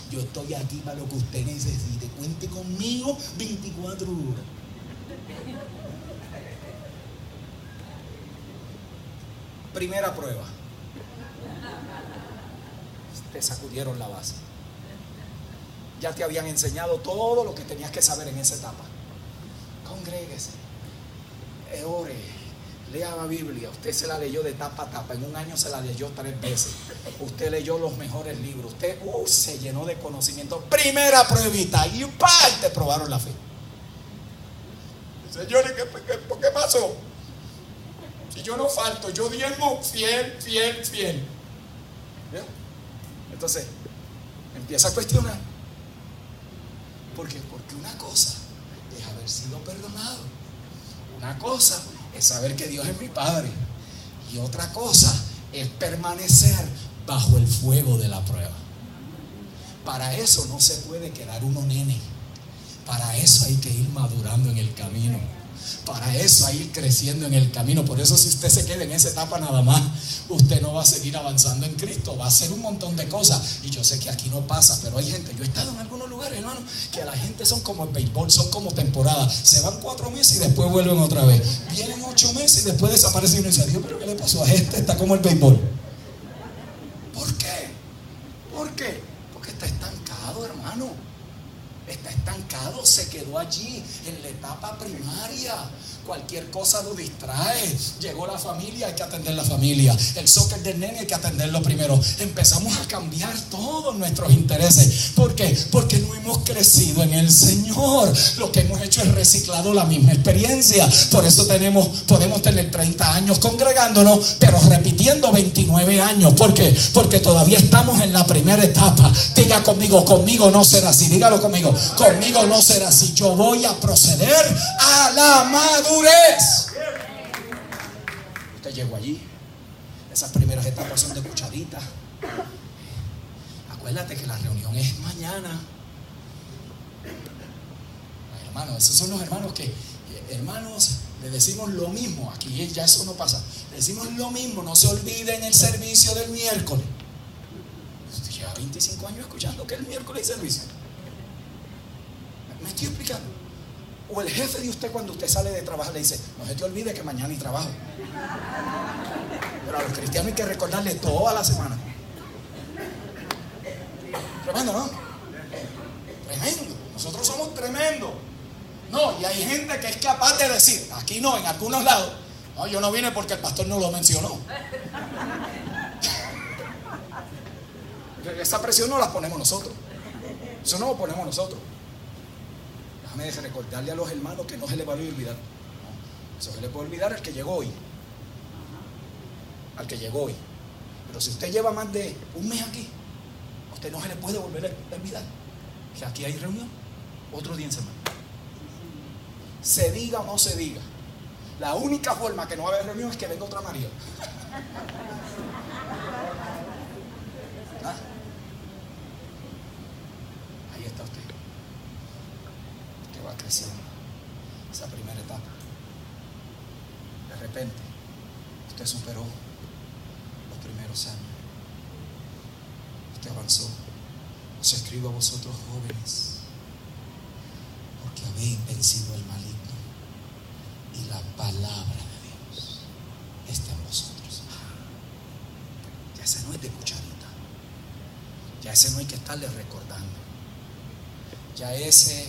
Yo estoy aquí para lo que usted necesite. Cuente conmigo 24 horas. Primera prueba. Te sacudieron la base. Ya te habían enseñado todo lo que tenías que saber en esa etapa. Congréguese, ore, lea la Biblia. Usted se la leyó de tapa a tapa. En un año se la leyó 3 veces. Usted leyó los mejores libros. Usted se llenó de conocimiento. Primera pruebita. Y te probaron la fe. Señores, ¿por qué pasó? Si yo no falto, yo diezmo fiel. ¿Bien? Entonces, empieza a cuestionar. ¿Por qué? Porque una cosa es haber sido perdonado. Una cosa es saber que Dios es mi Padre. Y otra cosa es permanecer bajo el fuego de la prueba. Para eso no se puede quedar uno nene. Para eso hay que ir madurando en el camino. Para eso hay que ir creciendo en el camino. Por eso si usted se queda en esa etapa nada más, usted no va a seguir avanzando en Cristo. Va a hacer un montón de cosas. Y yo sé que aquí no pasa, pero hay gente, yo he estado en algunos lugares, hermano, que la gente son como el béisbol, son como temporadas. Se van 4 meses y después vuelven otra vez. Vienen 8 meses y después desaparecen. Y uno dice, Dios, pero ¿qué le pasó a este? Está como el béisbol. ¿Por qué? Porque está estancado, hermano. Está estancado, se quedó allí en la etapa primaria. Cualquier cosa lo distrae. Llegó la familia, hay que atender la familia. El soccer del nene hay que atenderlo primero. Empezamos a cambiar todos nuestros intereses. ¿Por qué? Porque no hemos crecido en el Señor. Lo que hemos hecho es reciclado la misma experiencia. Por eso podemos tener 30 años congregándonos, pero repitiendo 29 años. ¿Por qué? Porque todavía estamos en la primera etapa. Diga conmigo no será así. Dígalo conmigo no será así. Yo voy a proceder a la madurez. Usted llegó allí. Esas primeras etapas son de cucharita. Acuérdate que la reunión es mañana. Hermanos, esos son los hermanos que, hermanos, le decimos lo mismo. Aquí ya eso no pasa. Le decimos lo mismo. No se olviden el servicio del miércoles. Usted lleva 25 años escuchando que el miércoles hay servicio. ¿Me estoy explicando? O el jefe de usted, cuando usted sale de trabajar, le dice: no se te olvide que mañana hay trabajo. Pero a los cristianos hay que recordarle toda la semana. Tremendo, ¿no? Tremendo. Nosotros somos tremendos. No, y hay gente que es capaz de decir, aquí no, en algunos lados, no, yo no vine porque el pastor no lo mencionó. Esa presión no la ponemos nosotros. Eso no lo ponemos nosotros. Déjame recordarle a los hermanos que no se les va a olvidar. No, eso se les puede olvidar al que llegó hoy. Al que llegó hoy. Pero si usted lleva más de un mes aquí, a usted no se le puede volver a olvidar que aquí hay reunión otro día en semana. Se diga o no se diga, la única forma que no va a haber reunión es que venga otra María. ¿Ah? Ahí está usted, que va creciendo esa primera etapa. De repente usted superó los primeros años, usted avanzó. Os escribo a vosotros, jóvenes, porque habéis vencido al maligno, y la palabra de Dios está en vosotros. Ya ese no es de cucharita, ya ese no hay que estarle recordando, ya ese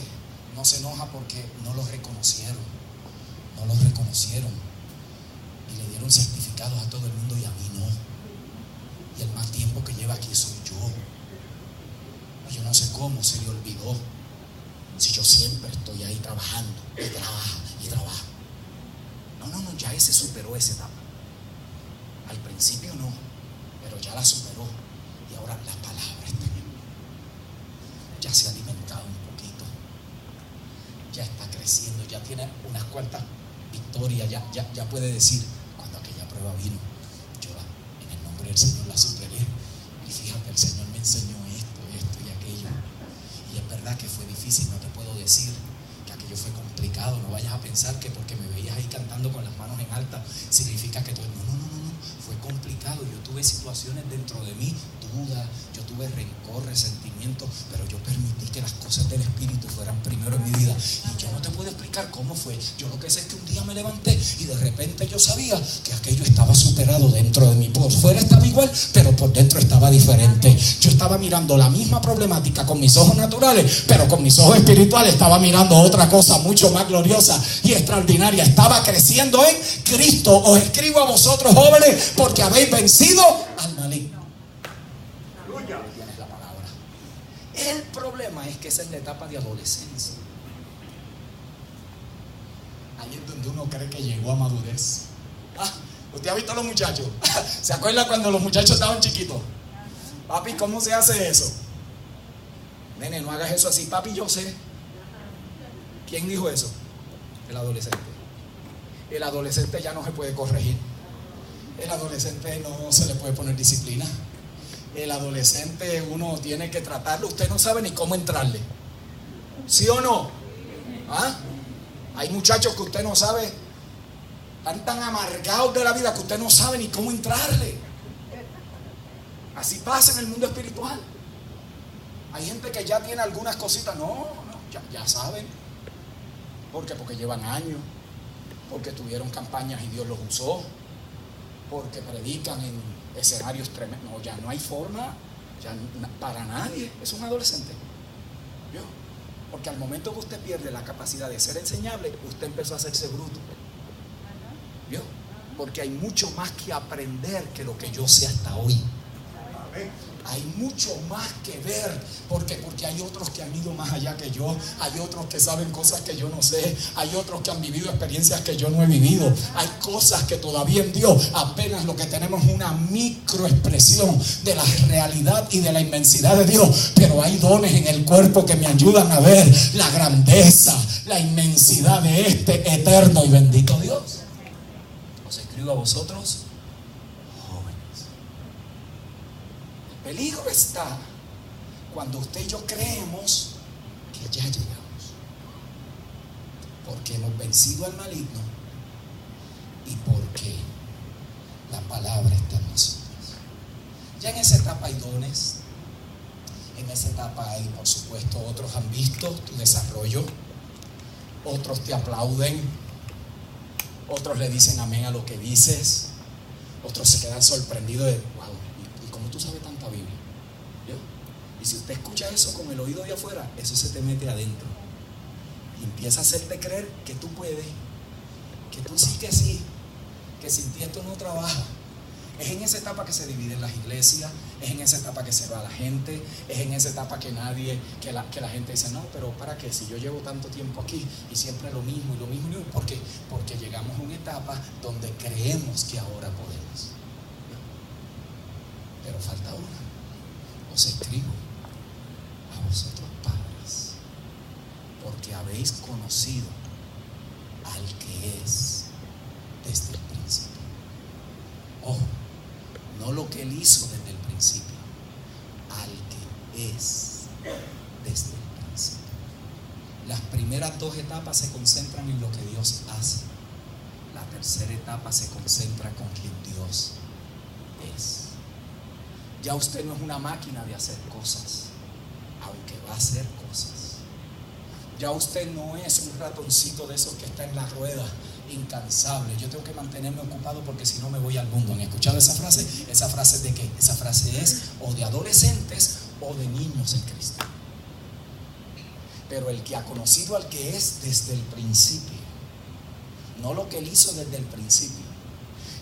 no se enoja porque no lo reconocieron, y le dieron certificados a todo el mundo y a mí no, y el más tiempo que lleva aquí soy yo. Yo no sé cómo se le olvidó, si yo siempre estoy ahí trabajando y trabaja. No, ya ese superó esa etapa. Al principio no, pero ya la superó, y ahora la palabra está en él. Ya se ha alimentado un poquito, ya está creciendo, ya tiene unas cuantas victorias, ya puede decir: cuando aquella prueba vino, yo en el nombre del Señor la superé, y fíjate, el Señor me enseñó esto y aquello. Y es verdad que fue difícil, no te puedo decir que aquello fue complicado. No vayas a pensar que porque me veías ahí cantando con las manos en alta significa que todo. No, fue complicado. Yo tuve situaciones dentro de mí, dudas, yo tuve rencor, resentimiento, pero yo permití que las cosas del Espíritu fueran primero en mi vida. Y yo no te puedo explicar cómo fue. Yo lo que sé es que un día me levanté y de repente yo sabía que aquello estaba superado dentro de mí. Por fuera estaba igual, pero por dentro estaba diferente. Yo estaba mirando la misma problemática con mis ojos naturales, pero con mis ojos espirituales estaba mirando otra cosa mucho más gloriosa y extraordinaria. Estaba creciendo en Cristo. Os escribo a vosotros, jóvenes, porque habéis vencido al maligno. Tienes la palabra. El problema es que esa es la etapa de adolescencia. Ahí es donde uno cree que llegó a madurez. ¿Usted ha visto a los muchachos? ¿Se acuerda cuando los muchachos estaban chiquitos? Papi, ¿cómo se hace eso? Nene, no hagas eso así. Papi, yo sé. ¿Quién dijo eso? El adolescente. El adolescente ya no se puede corregir. El adolescente no se le puede poner disciplina. El adolescente uno tiene que tratarlo. Usted no sabe ni cómo entrarle. ¿Sí o no? Hay muchachos que usted no sabe, están tan amargados de la vida que usted no sabe ni cómo entrarle. Así pasa en el mundo espiritual. Hay gente que ya tiene algunas cositas. Ya saben. ¿Por qué? Porque llevan años, porque tuvieron campañas y Dios los usó, porque predican en escenarios tremendos. No, ya no hay forma, ya para nadie. Es un adolescente. ¿Vio? Porque al momento que usted pierde la capacidad de ser enseñable, usted empezó a hacerse bruto. ¿Vio? Porque hay mucho más que aprender que lo que yo sé hasta hoy. Hay mucho más que ver, porque hay otros que han ido más allá que yo, hay otros que saben cosas que yo no sé, hay otros que han vivido experiencias que yo no he vivido, hay cosas que todavía en Dios apenas lo que tenemos es una microexpresión de la realidad y de la inmensidad de Dios, pero hay dones en el cuerpo que me ayudan a ver la grandeza, la inmensidad de este eterno y bendito Dios. Os escribo a vosotros, jóvenes. El peligro está cuando usted y yo creemos que ya llegamos, porque hemos vencido al maligno y porque la palabra está en nosotros. Ya en esa etapa hay dones, en esa etapa hay, por supuesto, otros han visto tu desarrollo, otros te aplauden, otros le dicen amén a lo que dices, otros se quedan sorprendidos de, wow, ¿y cómo tú sabes tanta Biblia? ¿Yo? Y si usted escucha eso con el oído de afuera, eso se te mete adentro y empieza a hacerte creer que tú puedes, que tú sí, que sin ti esto no trabaja. Es en esa etapa que se dividen las iglesias, es en esa etapa que se va la gente, es en esa etapa que la gente dice, no, pero ¿para qué? Si yo llevo tanto tiempo aquí y siempre lo mismo y lo mismo, porque llegamos a una etapa donde creemos que ahora podemos. Pero falta una. Os escribo a vosotros padres, porque habéis conocido al que es desde el principio. Ojo, no lo que él hizo desde el principio, al que es desde el principio. Las primeras dos etapas se concentran en lo que Dios hace. La tercera etapa se concentra con quien Dios es. Ya usted no es una máquina de hacer cosas, aunque va a hacer cosas. Ya usted no es un ratoncito de esos que está en la rueda, incansable. Yo tengo que mantenerme ocupado porque si no me voy al mundo. ¿Han escuchado esa frase? ¿Esa frase de qué? Esa frase es o de adolescentes o de niños en Cristo. Pero el que ha conocido al que es desde el principio, no lo que él hizo desde el principio,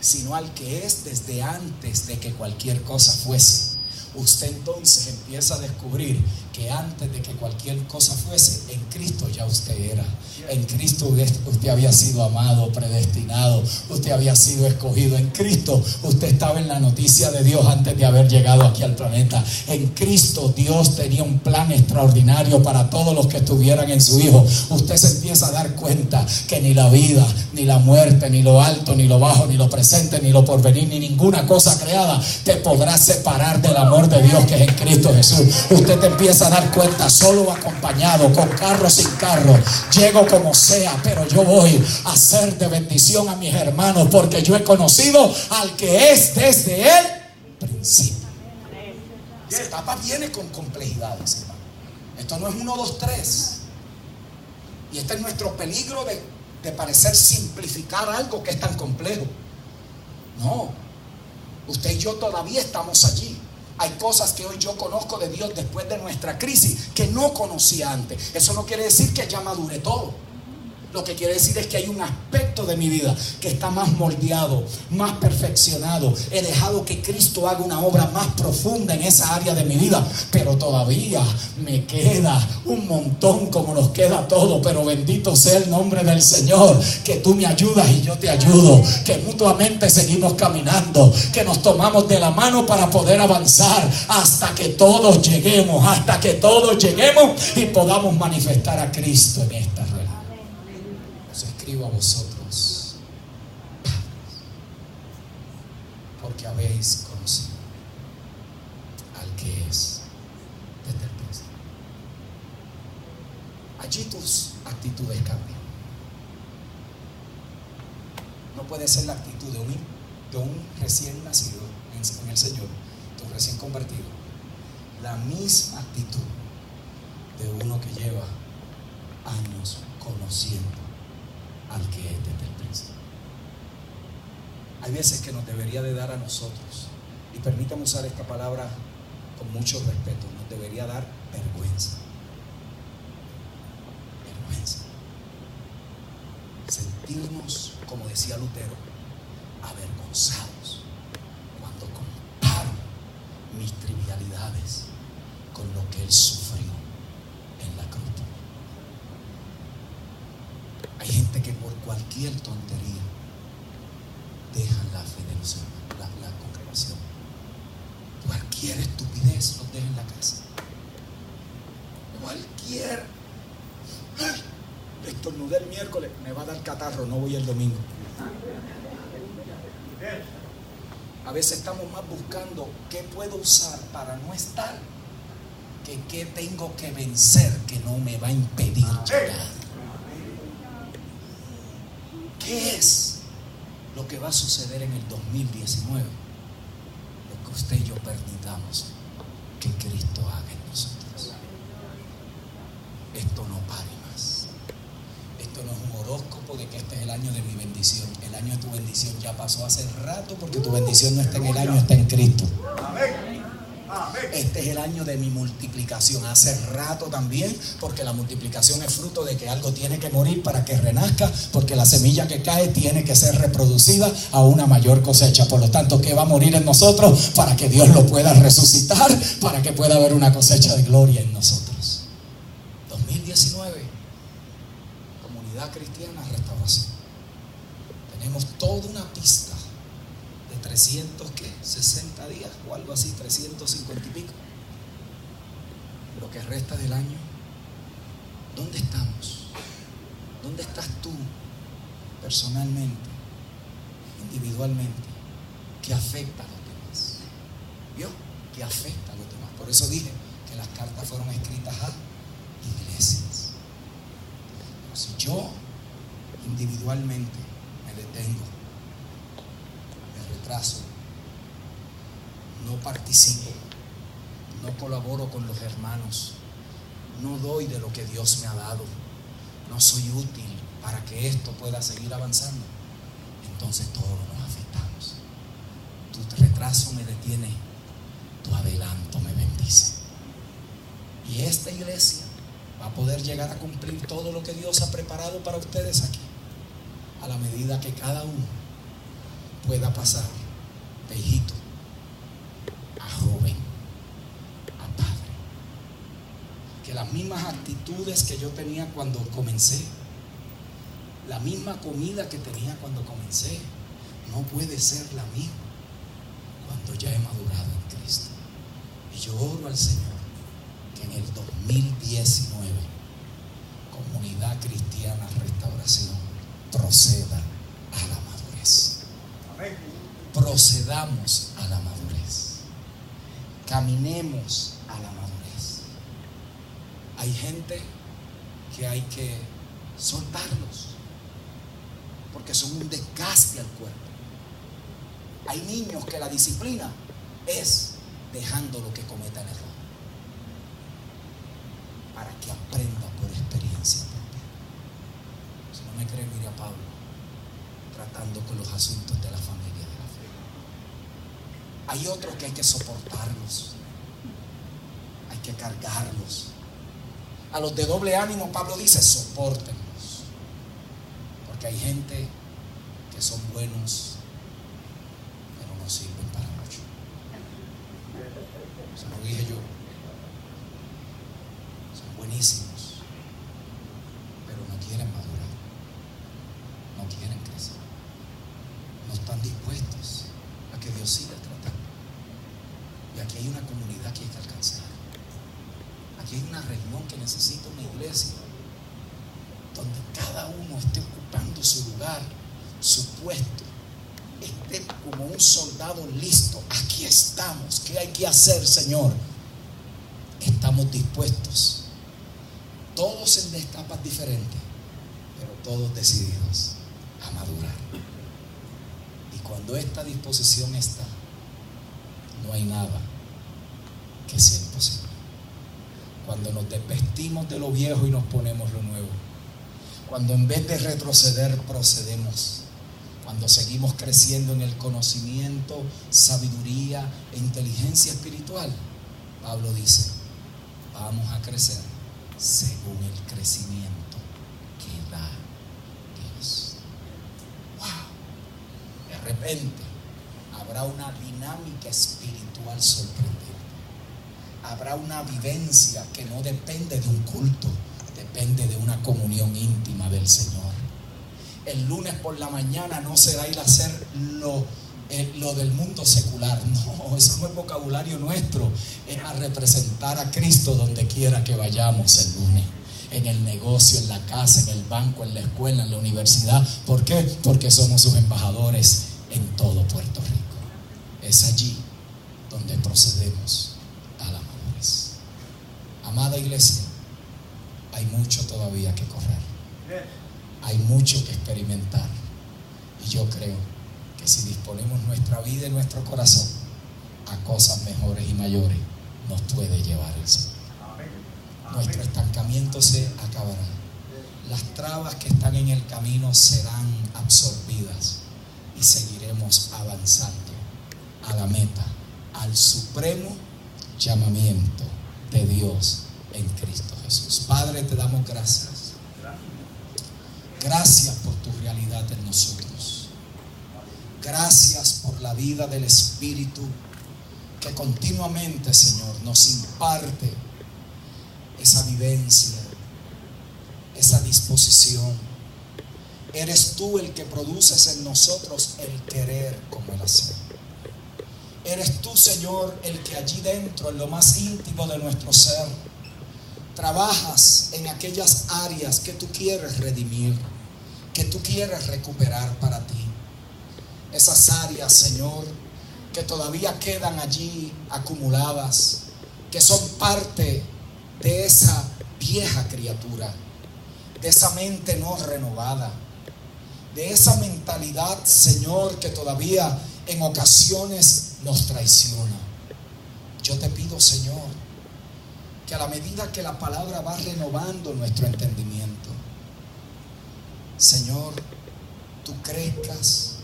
sino al que es desde antes de que cualquier cosa fuese, usted entonces empieza a descubrir que antes de que cualquier cosa fuese, en Cristo ya usted era. En Cristo usted había sido amado, predestinado, usted había sido escogido. En Cristo usted estaba en la noticia de Dios antes de haber llegado aquí al planeta. En Cristo Dios tenía un plan extraordinario para todos los que estuvieran en su Hijo. Usted se empieza a dar cuenta que ni la vida, ni la muerte, ni lo alto, ni lo bajo, ni lo presente, ni lo porvenir, ni ninguna cosa creada te podrá separar del amor de Dios que es en Cristo Jesús. Usted te empieza a dar cuenta, solo o acompañado, con carro o sin carro, llego como sea, pero yo voy a ser de bendición a mis hermanos porque yo he conocido al que es desde el principio. Esa etapa viene con complejidades, hermano. Esto no es 1, 2, 3. Y este es nuestro peligro de parecer simplificar algo que es tan complejo. No, usted y yo todavía estamos allí. Hay cosas que hoy yo conozco de Dios después de nuestra crisis que no conocía antes. Eso no quiere decir que ya madure todo. Lo que quiere decir es que hay un aspecto de mi vida que está más moldeado, más perfeccionado. He dejado que Cristo haga una obra más profunda en esa área de mi vida, pero todavía me queda un montón, como nos queda todo. Pero bendito sea el nombre del Señor, que tú me ayudas y yo te ayudo, que mutuamente seguimos caminando, que nos tomamos de la mano para poder avanzar hasta que todos lleguemos y podamos manifestar a Cristo en esta realidad. Os escribo a vosotros, porque habéis conocido al que es desde el principio. Allí tus actitudes cambian. No puede ser la actitud de un recién nacido en el Señor, de un recién convertido, la misma actitud de uno que lleva años conociendo al que es desde el principio. Hay veces que nos debería de dar a nosotros, y permítame usar esta palabra con mucho respeto, nos debería dar vergüenza. Vergüenza. Sentirnos, como decía Lutero, avergonzados cuando comparo mis trivialidades con lo que él sufrió en la cruz. Hay gente que por cualquier tontería dejan la fe de los hermanos, la congregación. Cualquier estupidez los deja en la casa. Cualquier. Estornudé el miércoles, me va a dar catarro, no voy el domingo. A veces estamos más buscando qué puedo usar para no estar que qué tengo que vencer que no me va a impedir llegar. ¿Qué es lo que va a suceder en el 2019? Lo que usted y yo permitamos que Cristo haga en nosotros. Esto no pare más. Esto no es un horóscopo de que este es el año de mi bendición. El año de tu bendición ya pasó hace rato, porque tu bendición no está en el año, está en Cristo. Este es el año de mi multiplicación. Hace rato también, porque la multiplicación es fruto de que algo tiene que morir para que renazca, porque la semilla que cae tiene que ser reproducida a una mayor cosecha. Por lo tanto, ¿qué va a morir en nosotros? Para que Dios lo pueda resucitar, para que pueda haber una cosecha de gloria en nosotros. 2019, Comunidad Cristiana Restauración. Tenemos toda una pista de 360 días o algo así, 350 y pico. Lo que resta del año, ¿dónde estamos? ¿Dónde estás tú personalmente, individualmente? ¿Qué afecta a los demás? ¿Vio? ¿Qué afecta a los demás? Por eso dije que las cartas fueron escritas a iglesias. Pero si yo individualmente me detengo, me retraso, no participo, no colaboro con los hermanos, no doy de lo que Dios me ha dado, no soy útil para que esto pueda seguir avanzando, entonces todos nos afectamos. Tu retraso me detiene, tu adelanto me bendice. Y esta iglesia va a poder llegar a cumplir todo lo que Dios ha preparado para ustedes aquí, a la medida que cada uno pueda pasar de hijito a joven, a padre. Que las mismas actitudes que yo tenía cuando comencé, la misma comida que tenía cuando comencé, no puede ser la misma cuando ya he madurado en Cristo. Y yo oro al Señor que en el 2019 Comunidad Cristiana Restauración proceda a la madurez. Procedamos a la madurez. Caminemos a la madurez. Hay gente que hay que soltarlos porque son un desgaste al cuerpo. Hay niños que la disciplina es dejándolo que cometan error para que aprenda por experiencia propia. Si no me cree, mire a Pablo tratando con los asuntos de la familia de la fe. Hay otros que hay que soportarlos, hay que cargarlos. A los de doble ánimo Pablo dice: sopórtenlos, porque hay gente que son buenos pero no sirven para mucho. Eso lo dije yo. Son buenísimos pero no quieren madurar, no quieren crecer, no están dispuestos a que Dios siga tratando. Y aquí hay una comunidad que hay que alcanzar. Aquí hay una región que necesita una iglesia donde cada uno esté ocupando su lugar, su puesto, esté como un soldado listo. Aquí estamos. ¿Qué hay que hacer, Señor? Estamos dispuestos, todos en etapas diferentes, pero todos decididos a madurar. Y cuando esta disposición está, no hay nada que sea imposible. Cuando nos desvestimos de lo viejo y nos ponemos lo nuevo, cuando en vez de retroceder procedemos, cuando seguimos creciendo en el conocimiento, sabiduría e inteligencia espiritual, Pablo dice: vamos a crecer según el crecimiento que da Dios. ¡Wow! De repente habrá una dinámica espiritual sorprendente. Habrá una vivencia que no depende de un culto, depende de una comunión íntima del Señor. El lunes por la mañana no será ir a hacer lo del mundo secular. No, eso no es vocabulario nuestro. Es a representar a Cristo donde quiera que vayamos el lunes. En el negocio, en la casa, en el banco, en la escuela, en la universidad. ¿Por qué? Porque somos sus embajadores en todo Puerto Rico. Es allí donde procedemos a la madurez. Amada iglesia, hay mucho todavía que correr. Hay mucho que experimentar. Y yo creo que si disponemos nuestra vida y nuestro corazón a cosas mejores y mayores, nos puede llevar el Señor. Nuestro estancamiento se acabará. Las trabas que están en el camino serán absorbidas y seguiremos avanzando a la meta, al supremo llamamiento de Dios en Cristo Jesús. Padre, te damos gracias. Gracias por tu realidad en nosotros. Gracias por la vida del Espíritu que continuamente, Señor, nos imparte esa vivencia, esa disposición. Eres tú el que produces en nosotros el querer como el hacer. Eres tú, Señor, el que allí dentro, en lo más íntimo de nuestro ser, trabajas en aquellas áreas que tú quieres redimir, que tú quieres recuperar para ti. Esas áreas, Señor, que todavía quedan allí acumuladas, que son parte de esa vieja criatura, de esa mente no renovada, de esa mentalidad, Señor, que todavía en ocasiones nos traiciona. Yo te pido, Señor, que a la medida que la palabra va renovando nuestro entendimiento, Señor, tú crezcas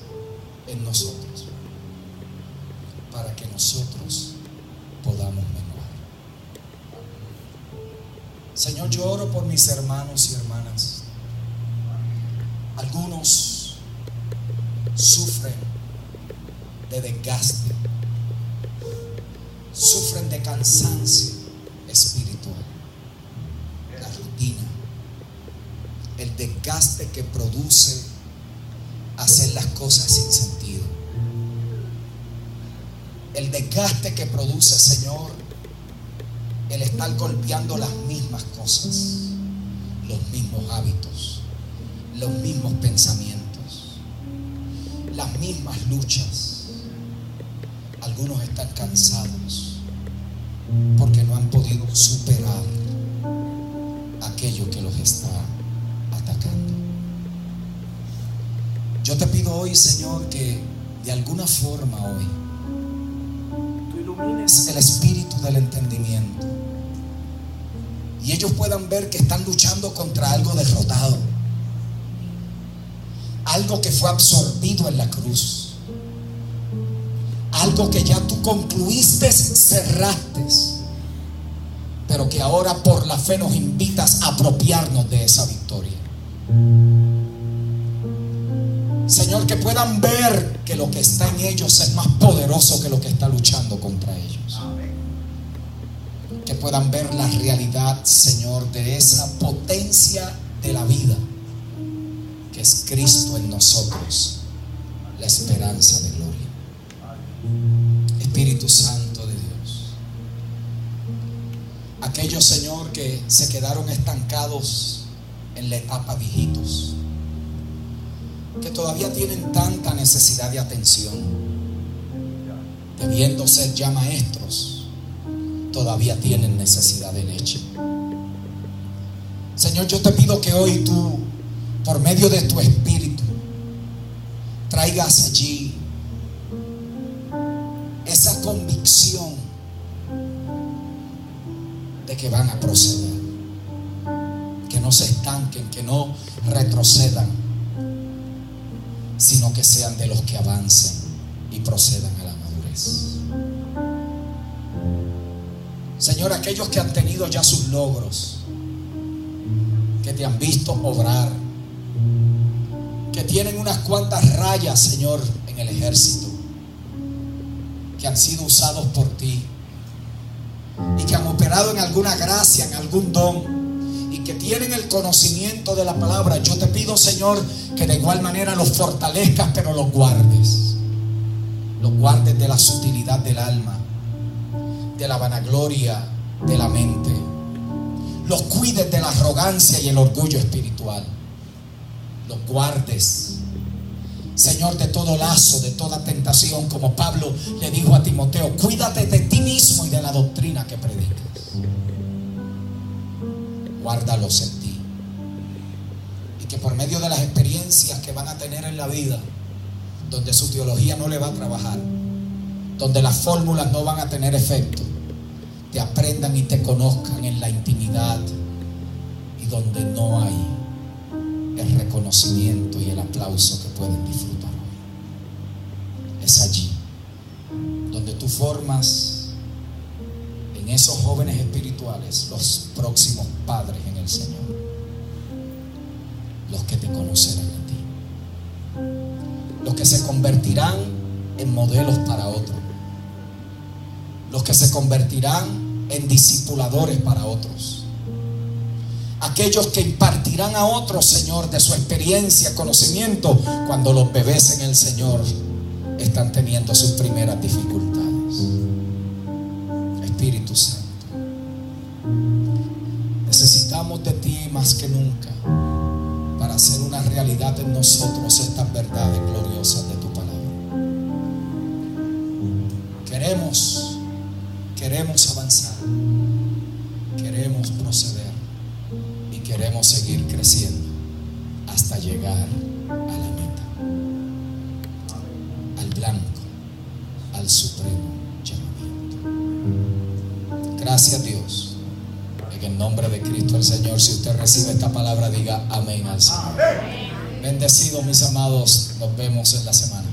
en nosotros para que nosotros podamos menguar. Señor, yo oro por mis hermanos y hermanas. Algunos sufren de desgaste, sufren de cansancio espiritual, la rutina, el desgaste que produce hacer las cosas sin sentido, el desgaste que produce, Señor, el estar golpeando las mismas cosas, los mismos hábitos, los mismos pensamientos, las mismas luchas. Algunos están cansados porque no han podido superar aquello que los está atacando. Yo te pido hoy, Señor, que de alguna forma hoy tú ilumines el espíritu del entendimiento y ellos puedan ver que están luchando contra algo derrotado, algo que fue absorbido en la cruz, algo que ya tú concluiste, cerraste, pero que ahora por la fe nos invitas a apropiarnos de esa victoria. Señor, que puedan ver que lo que está en ellos es más poderoso que lo que está luchando contra ellos. Que puedan ver la realidad, Señor, de esa potencia de la vida que es Cristo en nosotros, la esperanza de gloria. Espíritu Santo de Dios, aquellos, Señor, que se quedaron estancados en la etapa viejitos, que todavía tienen tanta necesidad de atención, debiendo ser ya maestros, todavía tienen necesidad de leche. Señor, yo te pido que hoy tú, por medio de tu Espíritu, traigas allí esa convicción de que van a proceder, que no se estanquen, que no retrocedan, sino que sean de los que avancen y procedan a la madurez. Señor, aquellos que han tenido ya sus logros, que te han visto obrar, que tienen unas cuantas rayas, Señor, en el ejército, que han sido usados por ti y que han operado en alguna gracia, en algún don, y que tienen el conocimiento de la palabra, yo te pido, Señor, que de igual manera los fortalezcas, pero los guardes de la sutilidad del alma, de la vanagloria de la mente, los cuides de la arrogancia y el orgullo espiritual, los guardes, Señor, de todo lazo, de toda tentación, como Pablo le dijo a Timoteo: cuídate de ti mismo y de la doctrina que predicas. guárdalos en ti. Y que por medio de las experiencias que van a tener en la vida, donde su teología no le va a trabajar, donde las fórmulas no van a tener efecto, te aprendan y te conozcan en la intimidad, y donde no hay el reconocimiento y el aplauso que pueden disfrutar hoy. Es allí donde tú formas en esos jóvenes espirituales los próximos padres en el Señor, los que te conocerán a ti, los que se convertirán en modelos para otros, los que se convertirán en discipuladores para otros, aquellos que impartirán a otros, Señor, de su experiencia, conocimiento, cuando los bebés en el Señor están teniendo sus primeras dificultades. Espíritu Santo, necesitamos de ti más que nunca para hacer una realidad en nosotros estas verdades gloriosas de tu palabra. Queremos avanzar, queremos proceder y queremos seguir creciendo hasta llegar a la meta, al blanco, al supremo llamamiento. Gracias, Dios, en el nombre de Cristo el Señor. Si usted recibe esta palabra, diga amén al Señor. Bendecidos, mis amados, nos vemos en la semana.